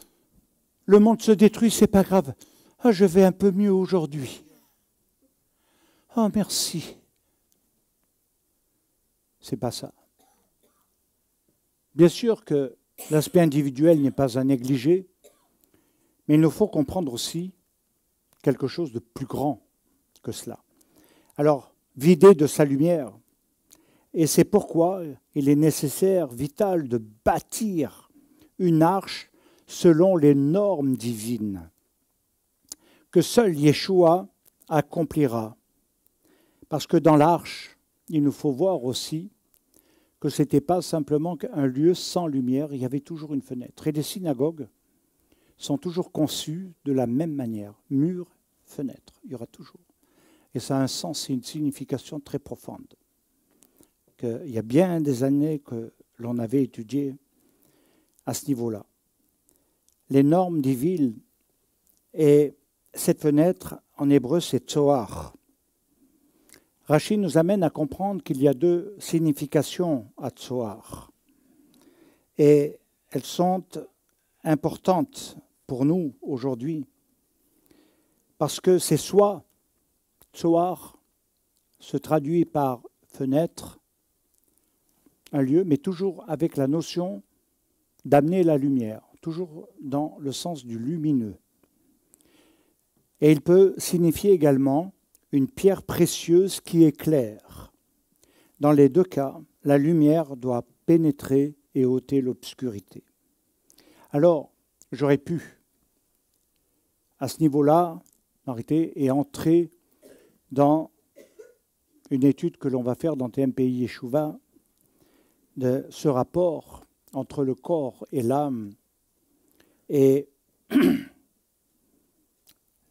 le monde se détruit, c'est pas grave. Ah, je vais un peu mieux aujourd'hui. Oh, merci. » C'est pas ça. Bien sûr que l'aspect individuel n'est pas à négliger, mais il nous faut comprendre aussi quelque chose de plus grand que cela. Alors, vider de sa lumière, et c'est pourquoi il est nécessaire, vital, de bâtir une arche selon les normes divines, que seul Yeshua accomplira. Parce que dans l'arche, il nous faut voir aussi que ce n'était pas simplement un lieu sans lumière, il y avait toujours une fenêtre. Et les synagogues sont toujours conçues de la même manière, mur, fenêtre, il y aura toujours. Et ça a un sens et une signification très profonde. Il y a bien des années que l'on avait étudié à ce niveau-là. Les normes divines, et cette fenêtre, en hébreu, c'est tzoar. Rashi nous amène à comprendre qu'il y a deux significations à tzoar. Et elles sont importantes pour nous aujourd'hui, parce que c'est soit tzoar se traduit par fenêtre, un lieu, mais toujours avec la notion d'amener la lumière, toujours dans le sens du lumineux. Et il peut signifier également une pierre précieuse qui éclaire. Dans les deux cas, la lumière doit pénétrer et ôter l'obscurité. Alors, j'aurais pu, à ce niveau-là, m'arrêter et entrer dans une étude que l'on va faire dans TMPI Yeshua, de ce rapport entre le corps et l'âme et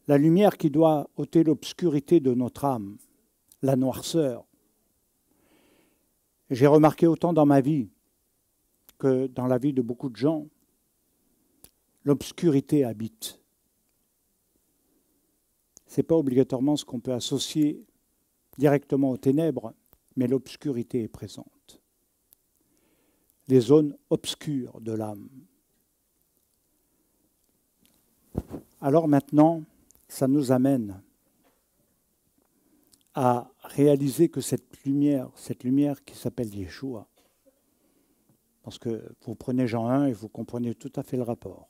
la lumière qui doit ôter l'obscurité de notre âme, la noirceur. J'ai remarqué autant dans ma vie que dans la vie de beaucoup de gens, l'obscurité habite. Ce n'est pas obligatoirement ce qu'on peut associer directement aux ténèbres, mais l'obscurité est présente. Les zones obscures de l'âme. Alors maintenant, ça nous amène à réaliser que cette lumière qui s'appelle Yeshua, parce que vous prenez Jean 1 et vous comprenez tout à fait le rapport,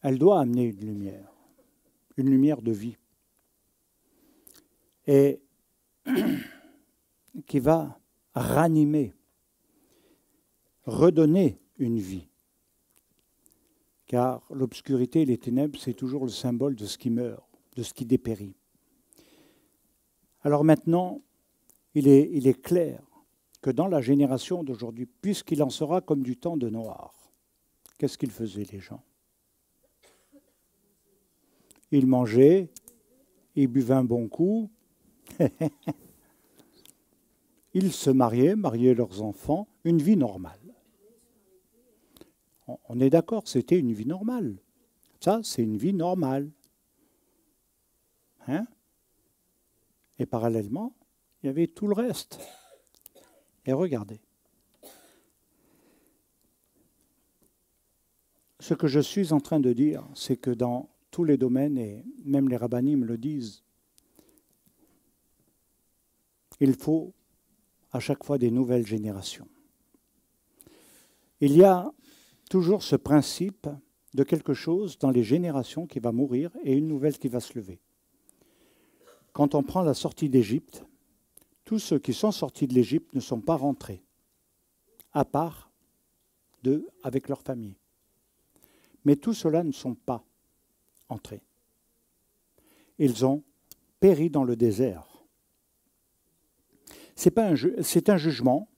elle doit amener une lumière de vie, et qui va ranimer, redonner une vie. Car l'obscurité et les ténèbres, c'est toujours le symbole de ce qui meurt, de ce qui dépérit. Alors maintenant, il est clair que dans la génération d'aujourd'hui, puisqu'il en sera comme du temps de Noir, qu'est-ce qu'ils faisaient les gens? Ils mangeaient, ils buvaient un bon coup, ils se mariaient leurs enfants, une vie normale. On est d'accord, c'était une vie normale. Ça, c'est une vie normale. Hein? Et parallèlement, il y avait tout le reste. Et regardez. Ce que je suis en train de dire, c'est que dans tous les domaines, et même les rabbinim le disent, il faut à chaque fois des nouvelles générations. Il y a toujours ce principe de quelque chose dans les générations qui va mourir et une nouvelle qui va se lever. Quand on prend la sortie d'Égypte, tous ceux qui sont sortis de l'Égypte ne sont pas rentrés, à part d'eux avec leur famille. Mais tous ceux-là ne sont pas entrés. Ils ont péri dans le désert. C'est un jugement,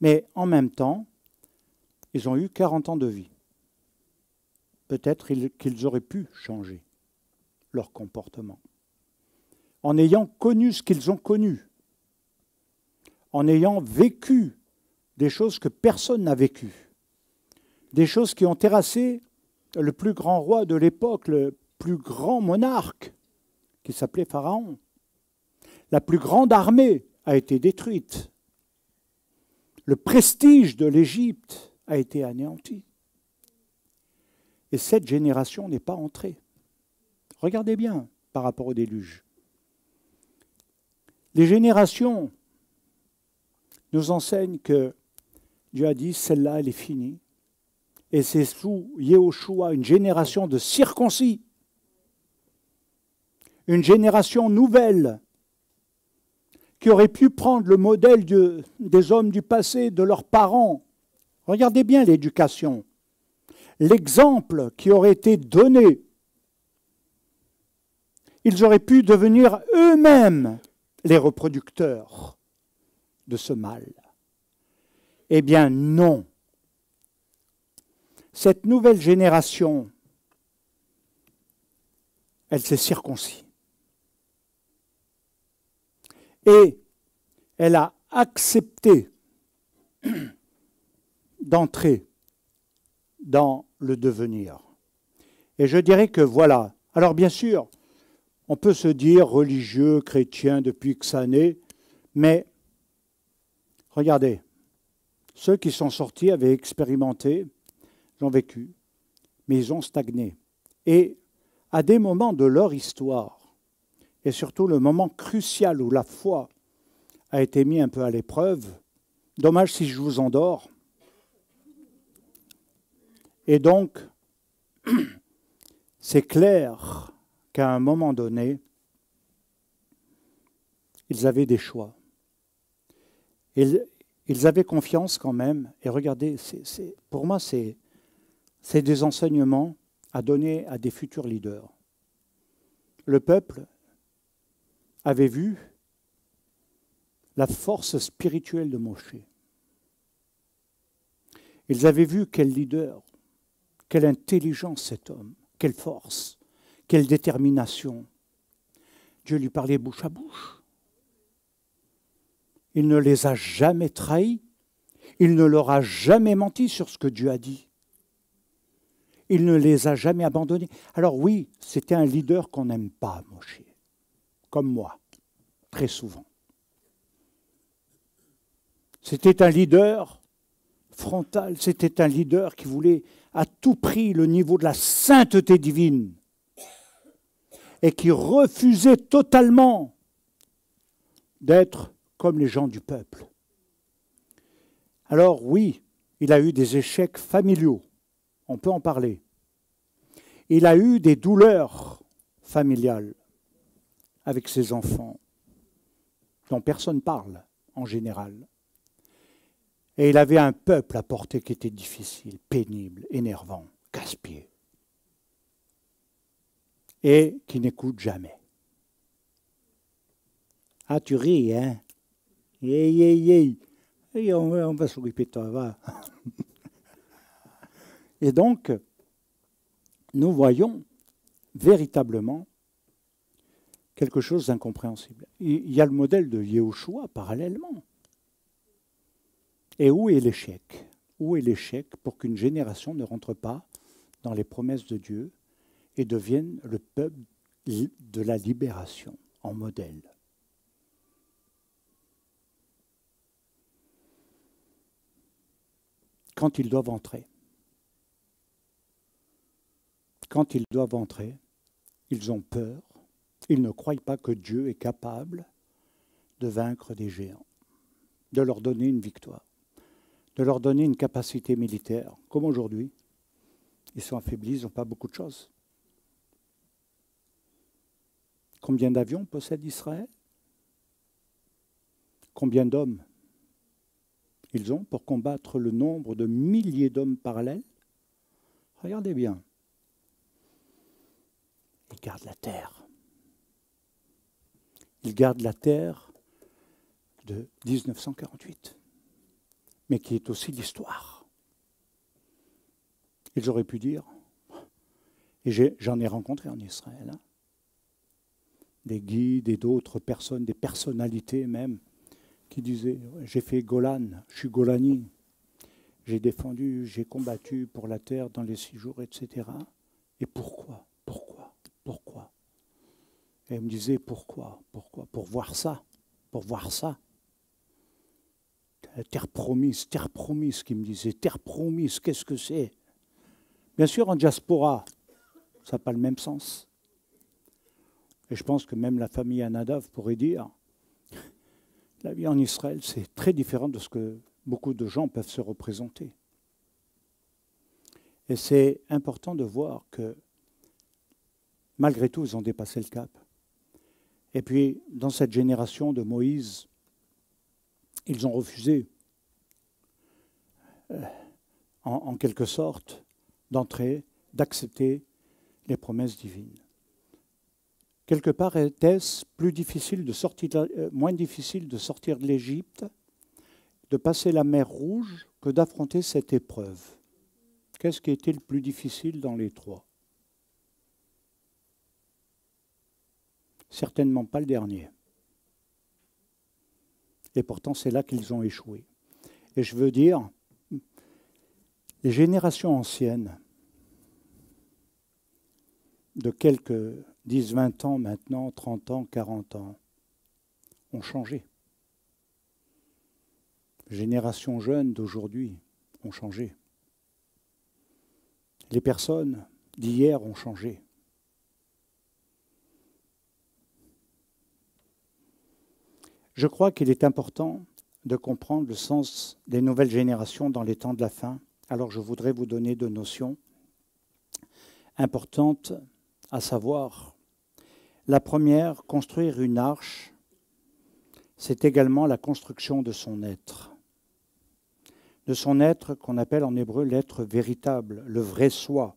mais en même temps, ils ont eu 40 ans de vie. Peut-être qu'ils auraient pu changer leur comportement. En ayant connu ce qu'ils ont connu, en ayant vécu des choses que personne n'a vécues, des choses qui ont terrassé le plus grand roi de l'époque, le plus grand monarque, qui s'appelait Pharaon. La plus grande armée a été détruite. Le prestige de l'Égypte a été anéanti. Et cette génération n'est pas entrée. Regardez bien par rapport au déluge. Les générations nous enseignent que Dieu a dit, celle-là, elle est finie. Et c'est sous Yehoshua, une génération de circoncis, une génération nouvelle, qui aurait pu prendre le modèle des hommes du passé, de leurs parents. Regardez bien l'éducation. L'exemple qui aurait été donné. Ils auraient pu devenir eux-mêmes les reproducteurs de ce mal. Eh bien non. Cette nouvelle génération, elle s'est circoncis. Et elle a accepté d'entrer dans le devenir. Et je dirais que voilà. Alors bien sûr, on peut se dire religieux, chrétien depuis X années, mais regardez, ceux qui sont sortis avaient expérimenté, ils ont vécu, mais ils ont stagné. Et à des moments de leur histoire, et surtout le moment crucial où la foi a été mise un peu à l'épreuve, dommage si je vous endors. Et donc, c'est clair qu'à un moment donné, ils avaient des choix. Ils avaient confiance quand même. Et regardez, pour moi, c'est des enseignements à donner à des futurs leaders. Le peuple avait vu la force spirituelle de Moshe. Ils avaient vu quel leader, quelle intelligence cet homme, quelle force, quelle détermination. Dieu lui parlait bouche à bouche. Il ne les a jamais trahis. Il ne leur a jamais menti sur ce que Dieu a dit. Il ne les a jamais abandonnés. Alors oui, c'était un leader qu'on n'aime pas, Moshe, comme moi, très souvent. C'était un leader frontal, c'était un leader qui voulait à tout prix le niveau de la sainteté divine et qui refusait totalement d'être comme les gens du peuple. Alors oui, il a eu des échecs familiaux, on peut en parler. Il a eu des douleurs familiales avec ses enfants, dont personne ne parle en général. Et il avait un peuple à porter qui était difficile, pénible, énervant, casse-pied. Et qui n'écoute jamais. Ah, tu ris, hein? Et on va s'occuper de toi, va. Et donc, nous voyons véritablement quelque chose d'incompréhensible. Il y a le modèle de Yehoshua parallèlement. Et où est l'échec? Où est l'échec pour qu'une génération ne rentre pas dans les promesses de Dieu et devienne le peuple de la libération en modèle? Quand ils doivent entrer. Quand ils doivent entrer, ils ont peur. Ils ne croient pas que Dieu est capable de vaincre des géants, de leur donner une victoire, de leur donner une capacité militaire. Comme aujourd'hui, ils sont affaiblis, ils n'ont pas beaucoup de choses. Combien d'avions possède Israël? Combien d'hommes ils ont pour combattre le nombre de milliers d'hommes parallèles? Regardez bien. Ils gardent la terre. Ils gardent la terre de 1948, mais qui est aussi l'histoire. Ils auraient pu dire, et j'en ai rencontré en Israël, hein, des guides et d'autres personnes, des personnalités même, qui disaient, j'ai fait Golan, je suis Golani, j'ai défendu, j'ai combattu pour la terre dans les 6 jours, etc. Et pourquoi? Et elle me disait, pourquoi? Pour voir ça. Terre promise, qui me disait, terre promise, qu'est-ce que c'est? Bien sûr, en diaspora, ça n'a pas le même sens. Et je pense que même la famille Anadav pourrait dire, la vie en Israël, c'est très différent de ce que beaucoup de gens peuvent se représenter. Et c'est important de voir que, malgré tout, ils ont dépassé le cap. Et puis, dans cette génération de Moïse, ils ont refusé, en quelque sorte, d'entrer, d'accepter les promesses divines. Quelque part, était-ce moins difficile de sortir de l'Égypte, de passer la mer Rouge, que d'affronter cette épreuve? Qu'est-ce qui était le plus difficile dans les trois? Certainement pas le dernier. Et pourtant, c'est là qu'ils ont échoué. Et je veux dire, les générations anciennes, de quelques 10, 20 ans maintenant, 30 ans, 40 ans, ont changé. Les générations jeunes d'aujourd'hui ont changé. Les personnes d'hier ont changé. Je crois qu'il est important de comprendre le sens des nouvelles générations dans les temps de la fin. Alors je voudrais vous donner 2 notions importantes, à savoir, la première, construire une arche, c'est également la construction de son être. De son être qu'on appelle en hébreu l'être véritable, le vrai soi.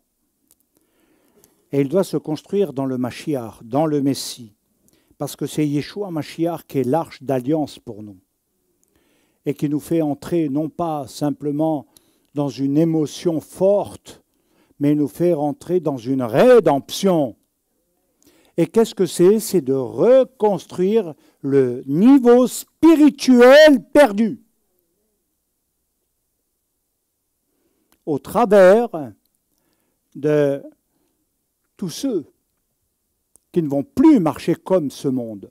Et il doit se construire dans le Mashiach, dans le Messie. Parce que c'est Yeshua Mashiach qui est l'arche d'alliance pour nous. Et qui nous fait entrer non pas simplement dans une émotion forte, mais nous fait rentrer dans une rédemption. Et qu'est-ce que c'est? C'est de reconstruire le niveau spirituel perdu. Au travers de tous ceux qui ne vont plus marcher comme ce monde.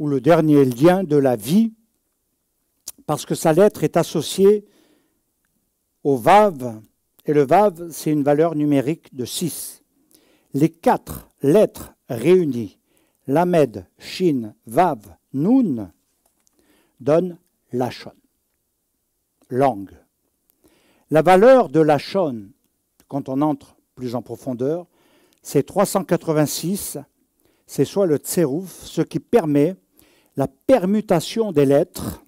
ou le dernier lien de la vie, parce que sa lettre est associée au Vav, et le Vav, c'est une valeur numérique de 6. Les 4 lettres réunies, Lamed, Shin, Vav, Nun, donnent Lachon, langue. La valeur de Lachon, quand on entre plus en profondeur, c'est 386, c'est soit le tserouf, ce qui permet la permutation des lettres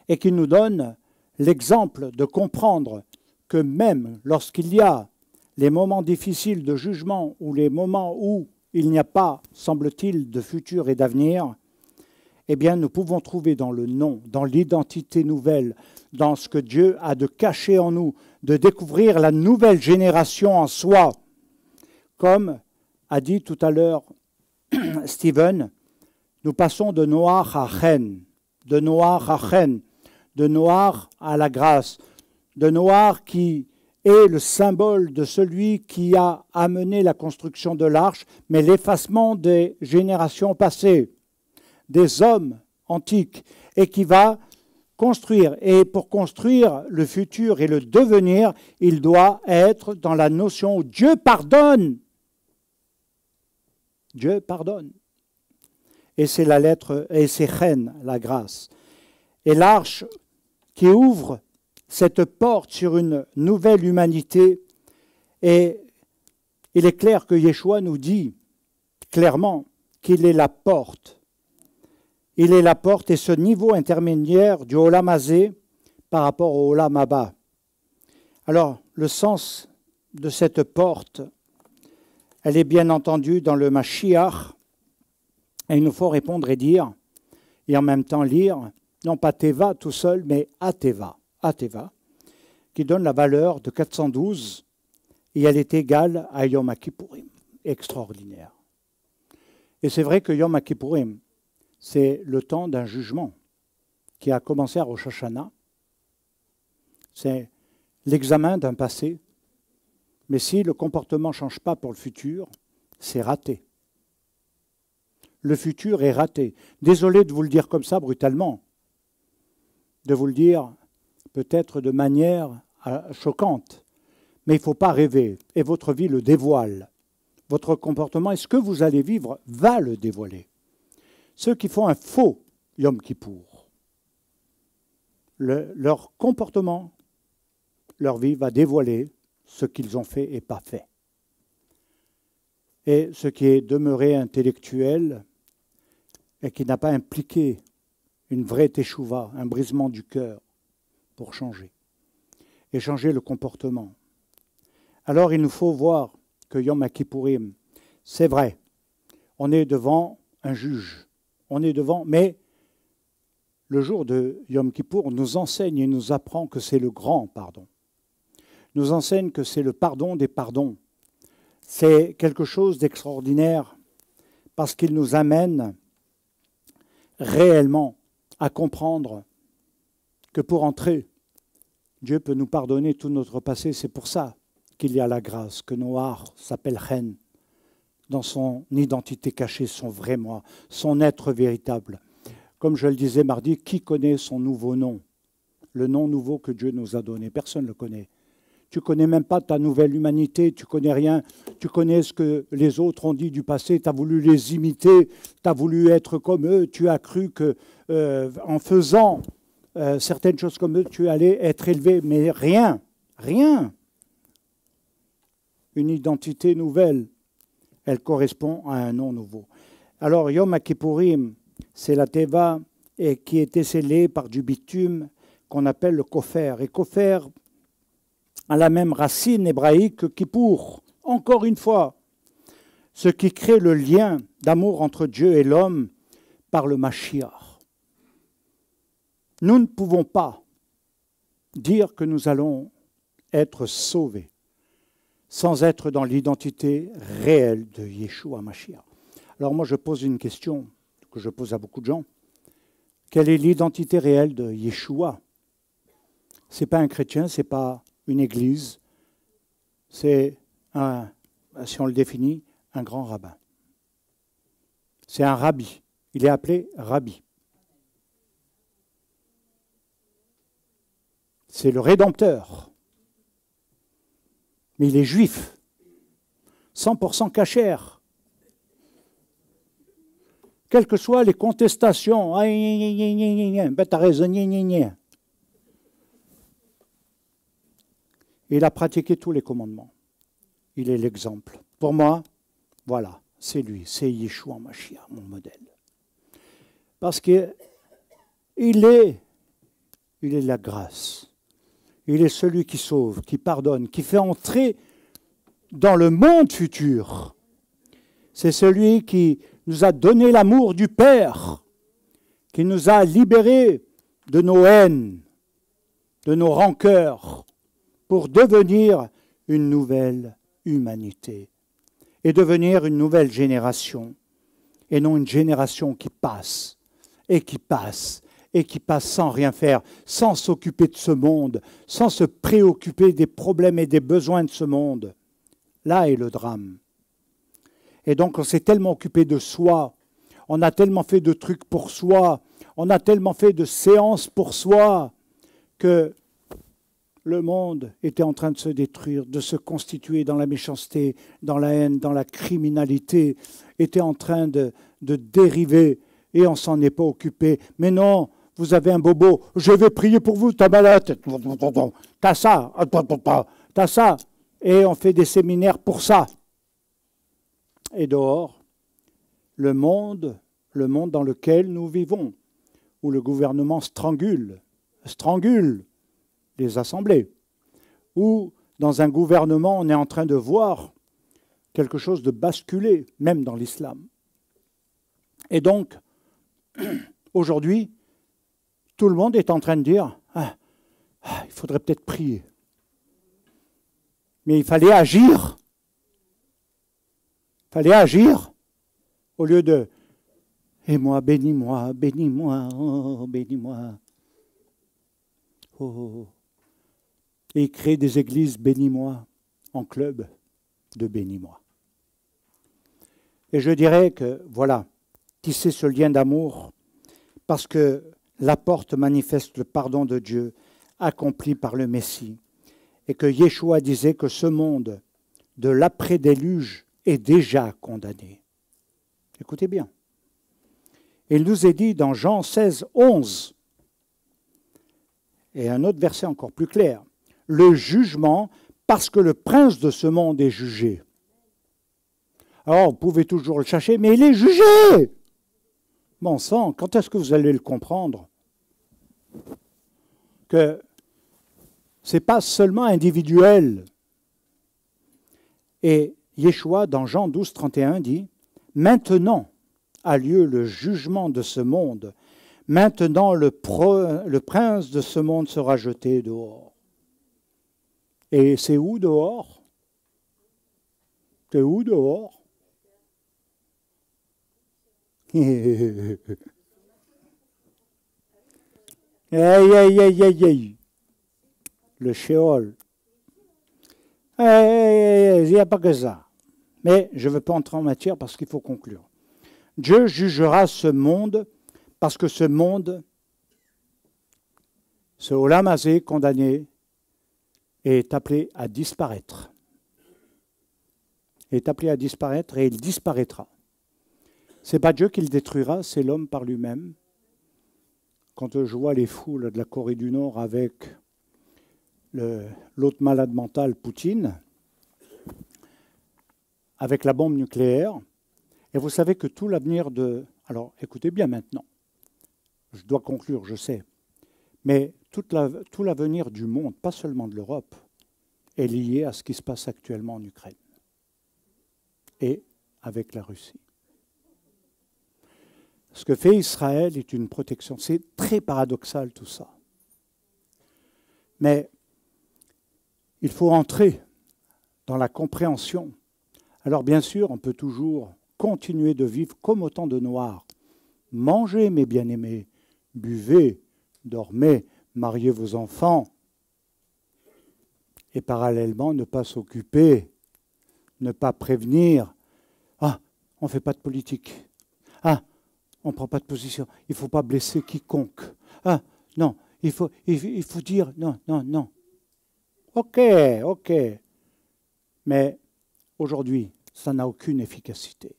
et qui nous donne l'exemple de comprendre que même lorsqu'il y a les moments difficiles de jugement ou les moments où il n'y a pas, semble-t-il, de futur et d'avenir, eh bien nous pouvons trouver dans le nom, dans l'identité nouvelle, dans ce que Dieu a de caché en nous, de découvrir la nouvelle génération en soi. Comme a dit tout à l'heure Stephen, nous passons de noir à chen, de noir à chen, de noir à la grâce, de noir qui est le symbole de celui qui a amené la construction de l'arche, mais l'effacement des générations passées, des hommes antiques, et qui va construire. Et pour construire le futur et le devenir, il doit être dans la notion où Dieu pardonne. Dieu pardonne. Et c'est la lettre, et c'est chen, la grâce. Et l'arche qui ouvre cette porte sur une nouvelle humanité, et il est clair que Yeshua nous dit clairement qu'il est la porte. Il est la porte et ce niveau intermédiaire du Olam Hazé par rapport au Olam Haba. Alors, le sens de cette porte, elle est bien entendu dans le Mashiach, et il nous faut répondre et dire, et en même temps lire, non pas Teva tout seul, mais Ateva, qui donne la valeur de 412, et elle est égale à Yom Kippourim. Extraordinaire. Et c'est vrai que Yom Kippourim, c'est le temps d'un jugement qui a commencé à Rosh Hashanah. C'est l'examen d'un passé. Mais si le comportement ne change pas pour le futur, c'est raté. Le futur est raté. Désolé de vous le dire comme ça brutalement, de vous le dire peut-être de manière choquante, mais il ne faut pas rêver. Et votre vie le dévoile. Votre comportement et ce que vous allez vivre va le dévoiler. Ceux qui font un faux Yom Kippour, leur comportement, leur vie va dévoiler ce qu'ils ont fait et pas fait. Et ce qui est demeuré intellectuel et qui n'a pas impliqué une vraie teshuva, un brisement du cœur pour changer, et changer le comportement. Alors il nous faut voir que Yom Kippourim, c'est vrai, on est devant un juge, on est devant, mais le jour de Yom Kippour nous enseigne et nous apprend que c'est le grand pardon. Nous enseigne que c'est le pardon des pardons. C'est quelque chose d'extraordinaire parce qu'il nous amène réellement à comprendre que pour entrer, Dieu peut nous pardonner tout notre passé. C'est pour ça qu'il y a la grâce, que Noach s'appelle Chen, dans son identité cachée, son vrai moi, son être véritable. Comme je le disais mardi, qui connaît son nouveau nom? Le nom nouveau que Dieu nous a donné, personne ne le connaît. Tu ne connais même pas ta nouvelle humanité, tu ne connais rien. Tu connais ce que les autres ont dit du passé, tu as voulu les imiter, tu as voulu être comme eux, tu as cru qu'en faisant certaines choses comme eux, tu allais être élevé. Mais rien. Une identité nouvelle, elle correspond à un nom nouveau. Alors Yom Kippourim, c'est la Teva et qui était scellée par du bitume qu'on appelle le kofer. Et kofer a la même racine hébraïque que Kippour. Encore une fois, ce qui crée le lien d'amour entre Dieu et l'homme par le Mashiach. Nous ne pouvons pas dire que nous allons être sauvés sans être dans l'identité réelle de Yeshua Mashiach. Alors moi je pose une question que je pose à beaucoup de gens. Quelle est l'identité réelle de Yeshua? Ce n'est pas un chrétien, ce n'est pas une église, c'est si on le définit, un grand rabbin. C'est un rabbi, Il est appelé Rabbi. C'est le Rédempteur. Mais il est juif. 100% cachère. Quelles que soient les contestations. Ben, t'as raison, il a pratiqué tous les commandements. Il est l'exemple. Pour moi, voilà, c'est lui, c'est Yeshua Mashiach, mon modèle. Parce qu'il est la grâce. Il est celui qui sauve, qui pardonne, qui fait entrer dans le monde futur. C'est celui qui nous a donné l'amour du Père, qui nous a libérés de nos haines, de nos rancœurs, pour devenir une nouvelle humanité et devenir une nouvelle génération, et non une génération qui passe, et qui passe, et qui passe sans rien faire, sans s'occuper de ce monde, sans se préoccuper des problèmes et des besoins de ce monde. Là est le drame. Et donc on s'est tellement occupé de soi, on a tellement fait de trucs pour soi, on a tellement fait de séances pour soi, que le monde était en train de se détruire, de se constituer dans la méchanceté, dans la haine, dans la criminalité, était en train de dériver, et on s'en est pas occupé. Mais non, vous avez un bobo, je vais prier pour vous, t'as malade, t'as ça, t'as ça. Et on fait des séminaires pour ça. Et dehors, le monde dans lequel nous vivons, où le gouvernement strangule les assemblées, où dans un gouvernement on est en train de voir quelque chose de basculer, même dans l'islam. Et donc, aujourd'hui, tout le monde est en train de dire il faudrait peut-être prier. Mais il fallait agir. Il fallait agir au lieu de « Et moi, bénis-moi, bénis-moi, oh, bénis-moi. Oh. » Et créer des églises « Bénis-moi » en club de « Bénis-moi ». Et je dirais que, voilà, tisser ce lien d'amour, parce que la porte manifeste le pardon de Dieu accompli par le Messie, et que Yeshua disait que ce monde de l'après-déluge est déjà condamné. Écoutez bien. Il nous est dit dans Jean 16, 11, et un autre verset encore plus clair, le jugement parce que le prince de ce monde est jugé. Alors, vous pouvez toujours le chercher, mais il est jugé. Bon sang, quand est-ce que vous allez le comprendre? Que ce n'est pas seulement individuel. Et Yeshua, dans Jean 12, 31, dit « Maintenant a lieu le jugement de ce monde. Maintenant le prince de ce monde sera jeté dehors. » Et c'est où dehors? C'est où dehors? Aïe, aïe, aïe, aïe, aïe. Le Sheol. Il n'y a pas que ça. Mais je ne veux pas entrer en matière parce qu'il faut conclure. Dieu jugera ce monde parce que ce monde, ce Olam Hazé condamné, est appelé à disparaître. Est appelé à disparaître et il disparaîtra. Ce n'est pas Dieu qui le détruira, c'est l'homme par lui-même. Quand je vois les foules de la Corée du Nord avec l'autre malade mental, Poutine, avec la bombe nucléaire, et vous savez que tout l'avenir de... Alors, écoutez bien maintenant, je dois conclure, je sais, mais tout l'avenir du monde, pas seulement de l'Europe, est lié à ce qui se passe actuellement en Ukraine et avec la Russie. Ce que fait Israël est une protection. C'est très paradoxal tout ça. Mais il faut entrer dans la compréhension. Alors bien sûr, on peut toujours continuer de vivre comme autant de Noirs. Mangez, mes bien-aimés, buvez, dormez, mariez vos enfants. Et parallèlement, ne pas s'occuper, ne pas prévenir. Ah, on ne fait pas de politique. Ah, on ne prend pas de position. Il ne faut pas blesser quiconque. Ah, non, il faut dire non, non, non. Ok. Mais aujourd'hui, ça n'a aucune efficacité.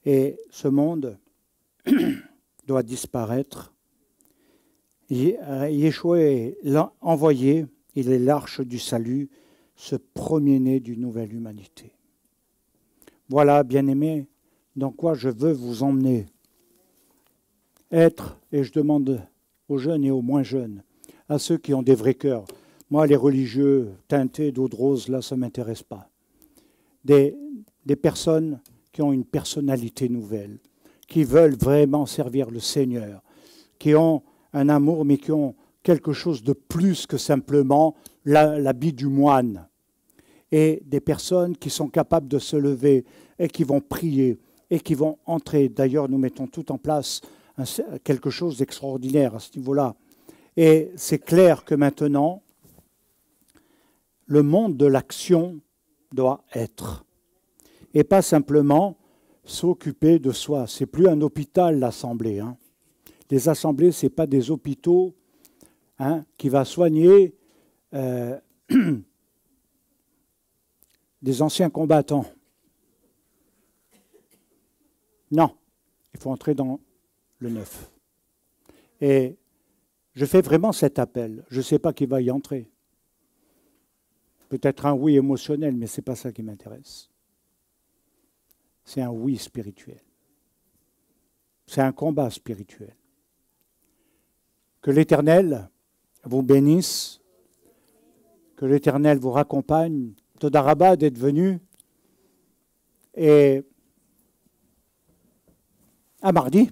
Et ce monde doit disparaître. Yeshua l'a envoyé, il est l'arche du salut, ce premier-né d'une nouvelle humanité. Voilà, bien-aimés, dans quoi je veux vous emmener. Être, et je demande aux jeunes et aux moins jeunes, à ceux qui ont des vrais cœurs. Moi, les religieux teintés d'eau de rose, là, ça ne m'intéresse pas. Des personnes qui ont une personnalité nouvelle, qui veulent vraiment servir le Seigneur, qui ont un amour, mais qui ont quelque chose de plus que simplement l'habit du moine. Et des personnes qui sont capables de se lever et qui vont prier et qui vont entrer. D'ailleurs, nous mettons tout en place quelque chose d'extraordinaire à ce niveau-là. Et c'est clair que maintenant, le monde de l'action doit être. Et pas simplement s'occuper de soi. Ce n'est plus un hôpital, l'assemblée. Les assemblées, ce n'est pas des hôpitaux qui va soigner des anciens combattants. Non, il faut entrer dans le neuf. Et je fais vraiment cet appel. Je ne sais pas qui va y entrer. Peut-être un oui émotionnel, mais ce n'est pas ça qui m'intéresse. C'est un oui spirituel. C'est un combat spirituel. Que l'Éternel vous bénisse, que l'Éternel vous raccompagne. Toda Rabba d'être venu. Et à mardi.